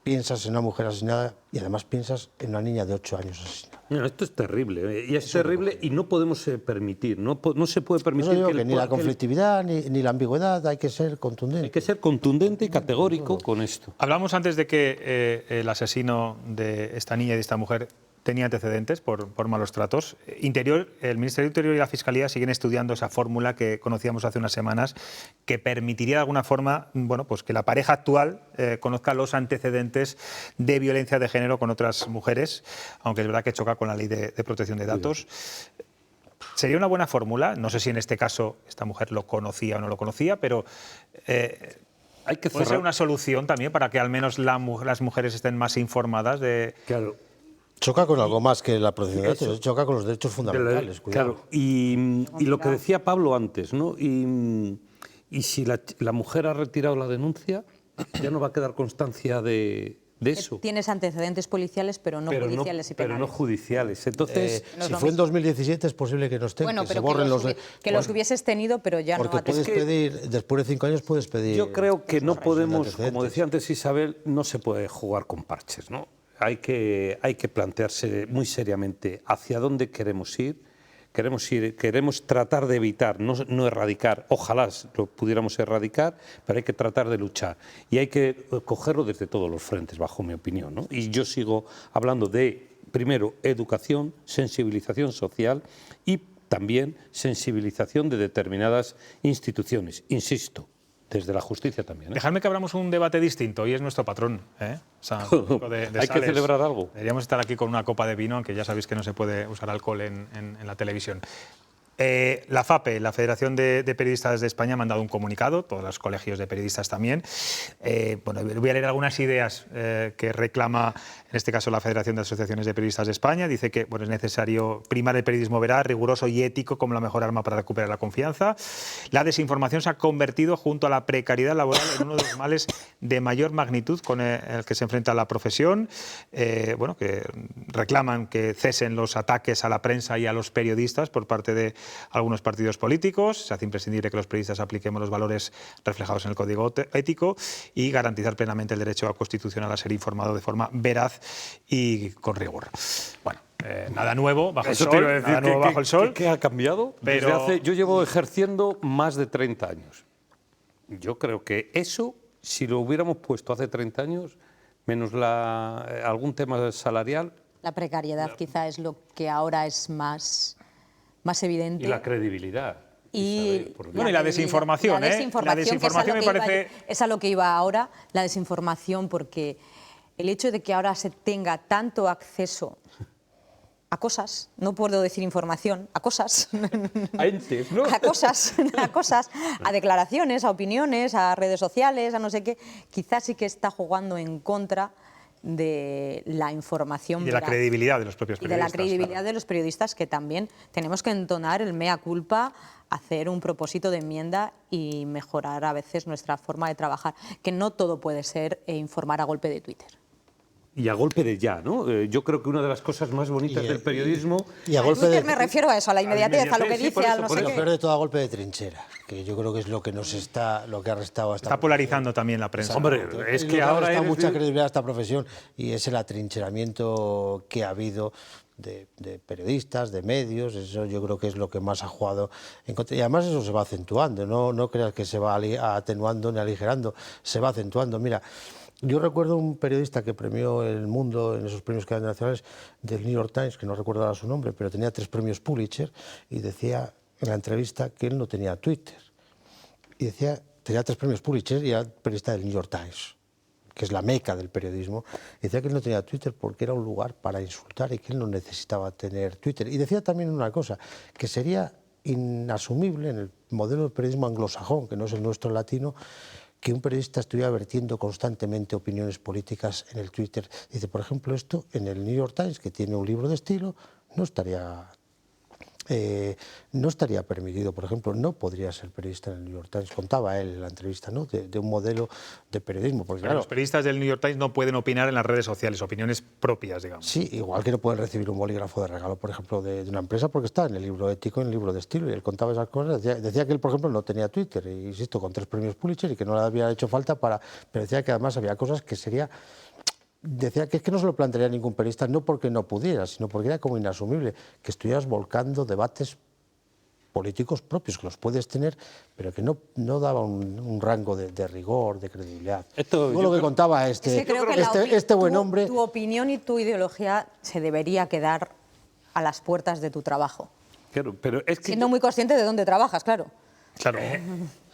piensas en una mujer asesinada y además piensas en una niña de 8 años asesinada. No, esto es terrible, y es terrible y no podemos permitir, no se puede permitir que ni la conflictividad ni la ambigüedad, hay que ser contundente. Hay que ser contundente y categórico con esto. Hablamos antes de que el asesino de esta niña y de esta mujer tenía antecedentes por malos tratos. El Ministerio de Interior y la Fiscalía siguen estudiando esa fórmula que conocíamos hace unas semanas, que permitiría de alguna forma, bueno, pues que la pareja actual conozca los antecedentes de violencia de género con otras mujeres, aunque es verdad que choca con la ley de protección de datos. Sería una buena fórmula, no sé si en este caso esta mujer lo conocía o no lo conocía, pero hay que puede ser una solución también para que al menos las mujeres estén más informadas de... Claro. Choca con algo más que la protección de datos, choca con los derechos fundamentales. Claro, y lo que decía Pablo antes, ¿no? Y si la mujer ha retirado la denuncia, ya no va a quedar constancia de eso. Tienes antecedentes policiales, pero no judiciales y penales. Pero no judiciales. Entonces, si fue en 2017 es posible que no estén, bueno, que pero se borren los hubieses tenido, pero ya porque no. Porque puedes pedir, después de 5 años puedes pedir... Yo creo que no podemos, como decía antes Isabel, no se puede jugar con parches, ¿no? Hay que plantearse muy seriamente hacia dónde queremos ir. Queremos tratar de evitar, no erradicar. Ojalá lo pudiéramos erradicar, pero hay que tratar de luchar. Y hay que cogerlo desde todos los frentes, bajo mi opinión, ¿no? Y yo sigo hablando de, primero, educación, sensibilización social y también sensibilización de determinadas instituciones. Insisto, desde la justicia también. Dejadme que abramos un debate distinto. Hoy es nuestro patrón, ¿eh? Hay que celebrar algo. Deberíamos estar aquí con una copa de vino, aunque ya sabéis que no se puede usar alcohol en la televisión. La FAPE, la Federación de Periodistas de España, ha mandado un comunicado, todos los colegios de periodistas también. Bueno, voy a leer algunas ideas que reclama, en este caso, la Federación de Asociaciones de Periodistas de España. Dice que es necesario primar el periodismo veraz, riguroso y ético como la mejor arma para recuperar la confianza. La desinformación se ha convertido, junto a la precariedad laboral, en uno de los males de mayor magnitud con el que se enfrenta la profesión. Bueno, que reclaman que cesen los ataques a la prensa y a los periodistas por parte de algunos partidos políticos. Se hace imprescindible que los periodistas apliquemos los valores reflejados en el Código Ético y garantizar plenamente el derecho constitucional a ser informado de forma veraz y con rigor. Bueno, nada nuevo bajo el sol. Nada nuevo bajo el sol. ¿Qué ha cambiado? Pero... yo llevo ejerciendo más de 30 años. Yo creo que eso, si lo hubiéramos puesto hace 30 años, menos algún tema salarial... La precariedad quizá es lo que ahora es más evidente. Y la credibilidad. Y la desinformación. La desinformación me parece... Es a lo que iba ahora, la desinformación, porque el hecho de que ahora se tenga tanto acceso a cosas, no puedo decir información, a cosas, a entes, ¿no? a cosas, a declaraciones, a opiniones, a redes sociales, a no sé qué, quizás sí que está jugando en contra de la información y de la credibilidad de los propios periodistas. Y de la credibilidad de los periodistas, que también tenemos que entonar el mea culpa, hacer un propósito de enmienda y mejorar a veces nuestra forma de trabajar, que no todo puede ser informar a golpe de Twitter. Y a golpe de ya, ¿no? Yo creo que una de las cosas más bonitas del periodismo... Y a golpe Twitter me refiero a eso, a la inmediatez, a lo que dice, al no sé qué. Lo peor de todo, a golpe de trinchera, que yo creo que es lo que lo que ha restado a esta Está polarizando también la prensa. Hombre, es que ahora está mucha credibilidad a esta profesión y es el atrincheramiento que ha habido de periodistas, de medios. Eso yo creo que es lo que más ha jugado en contra. Y además eso se va acentuando, no creas que se va atenuando ni aligerando, se va acentuando. Mira, yo recuerdo un periodista que premió El Mundo en esos premios internacionales del New York Times, que no recuerdo ahora su nombre, pero tenía 3 premios Pulitzer, y decía en la entrevista que él no tenía Twitter. Y decía, tenía 3 premios Pulitzer y era periodista del New York Times, que es la meca del periodismo. Y decía que él no tenía Twitter porque era un lugar para insultar y que él no necesitaba tener Twitter. Y decía también una cosa, que sería inasumible en el modelo de periodismo anglosajón, que no es el nuestro latino, que un periodista estuviera vertiendo constantemente opiniones políticas en el Twitter. Dice, por ejemplo, esto en el New York Times, que tiene un libro de estilo, no estaría permitido. Por ejemplo, no podría ser periodista en el New York Times. Contaba él en la entrevista, ¿no?, de un modelo de periodismo. Porque, claro, los periodistas del New York Times no pueden opinar en las redes sociales, opiniones propias, digamos. Sí, igual que no pueden recibir un bolígrafo de regalo, por ejemplo, de una empresa, porque está en el libro ético, en el libro de estilo, y él contaba esas cosas. Decía que él, por ejemplo, no tenía Twitter, y, insisto, con 3 premios Pulitzer, y que no le había hecho falta para... Pero decía que además había cosas que sería decía que es que no se lo plantearía ningún periodista, no porque no pudiera, sino porque era como inasumible que estuvieras volcando debates políticos propios, que los puedes tener, pero que no daba un rango de rigor, de credibilidad. Lo que contaba este buen hombre... Tu opinión y tu ideología se debería quedar a las puertas de tu trabajo. Claro, pero es que siendo muy consciente de dónde trabajas, claro. Claro.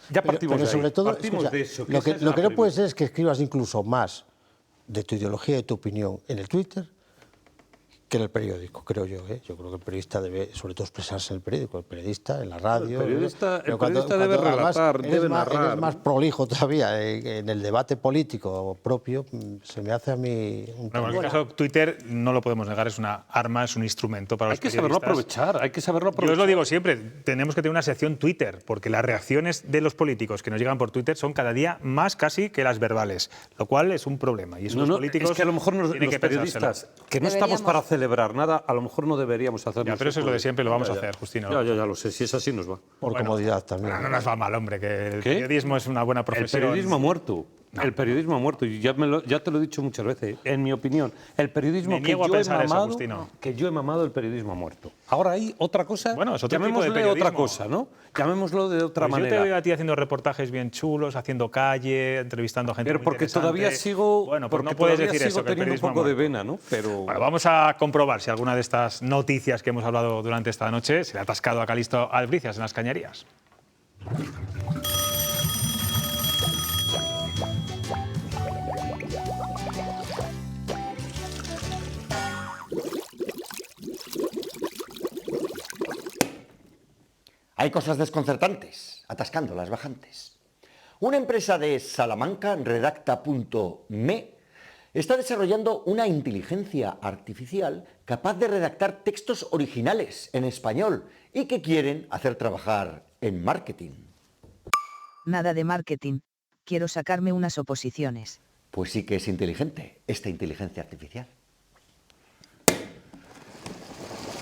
Ya partimos pero sobre todo, partimos de eso. Lo que no puede ser es que escribas incluso más de tu ideología y de tu opinión en el Twitter que en el periódico, creo yo. Yo creo que el periodista debe, sobre todo, expresarse en el periódico, el periodista en la radio. El periodista debe relatar, debe narrar. Eres más prolijo todavía en el debate político propio, se me hace a mí un En cualquier caso, Twitter, no lo podemos negar, es una arma, es un instrumento para los periodistas. Hay que saberlo aprovechar. Yo os lo digo siempre, tenemos que tener una sección Twitter, porque las reacciones de los políticos que nos llegan por Twitter son cada día más casi que las verbales, lo cual es un problema. Y eso los políticos es que a lo mejor los periodistas, que no estamos para celebrar nada, a lo mejor no deberíamos hacerlo. Pero eso es lo de siempre, lo vamos a hacer, Justino. Ya lo sé, si es así nos va. Por comodidad también. No nos va mal, hombre, que el periodismo es una buena profesión. El periodismo ha muerto. No. El periodismo ha muerto, y ya te lo he dicho muchas veces, en mi opinión. El periodismo que yo he mamado, el periodismo ha muerto. Ahora hay otra cosa, bueno, es otro llamémosle tipo de periodismo. otra cosa, ¿no? Llamémoslo de otra manera. Yo te veo a ti haciendo reportajes bien chulos, haciendo calle, entrevistando a gente. Pero muy porque todavía sigo, bueno, pues no puedes decir eso, que el teniendo un poco de vena, ¿no? Pero bueno, vamos a comprobar si alguna de estas noticias que hemos hablado durante esta noche se le ha atascado a Calixto Albricias en las Cañerías. Hay cosas desconcertantes, atascando las bajantes. Una empresa de Salamanca, Redacta.me, está desarrollando una inteligencia artificial capaz de redactar textos originales en español y que quieren hacer trabajar en marketing. Nada de marketing. Quiero sacarme unas oposiciones. Pues sí que es inteligente, esta inteligencia artificial.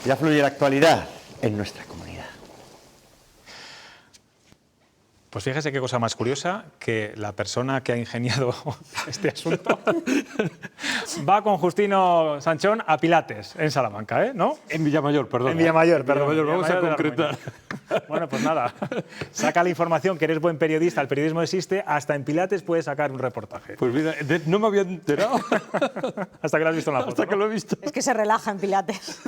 Ya fluye la actualidad en nuestra comunidad. Pues fíjese qué cosa más curiosa, que la persona que ha ingeniado este asunto va con Justino Sanchón a Pilates, en Salamanca, ¿no? En Villamayor, perdón. En Villamayor, perdón. Vamos a concretar. Bueno, pues nada, saca la información, que eres buen periodista, el periodismo existe, hasta en Pilates puedes sacar un reportaje. Pues mira, no me había enterado. Hasta que lo has visto en la foto. Hasta que lo he visto. Es que se relaja en Pilates.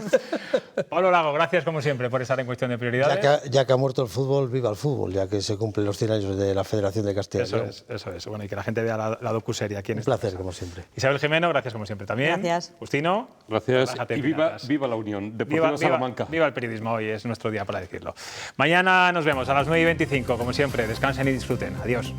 Pablo Lago, gracias como siempre por estar en Cuestión de Prioridades. Ya que ha muerto el fútbol, viva el fútbol, ya que se cumplen los 100 años de la Federación de Castilla y León. Eso es. Bueno, y que la gente vea la docuserie aquí en Un placer, como siempre. Isabel Jimeno, gracias como siempre también. Gracias. Justino. Gracias. Y viva la Unión Deportiva Salamanca. Viva el periodismo, hoy es nuestro día para decirlo. Mañana nos vemos a las 9:25, como siempre. Descansen y disfruten. Adiós.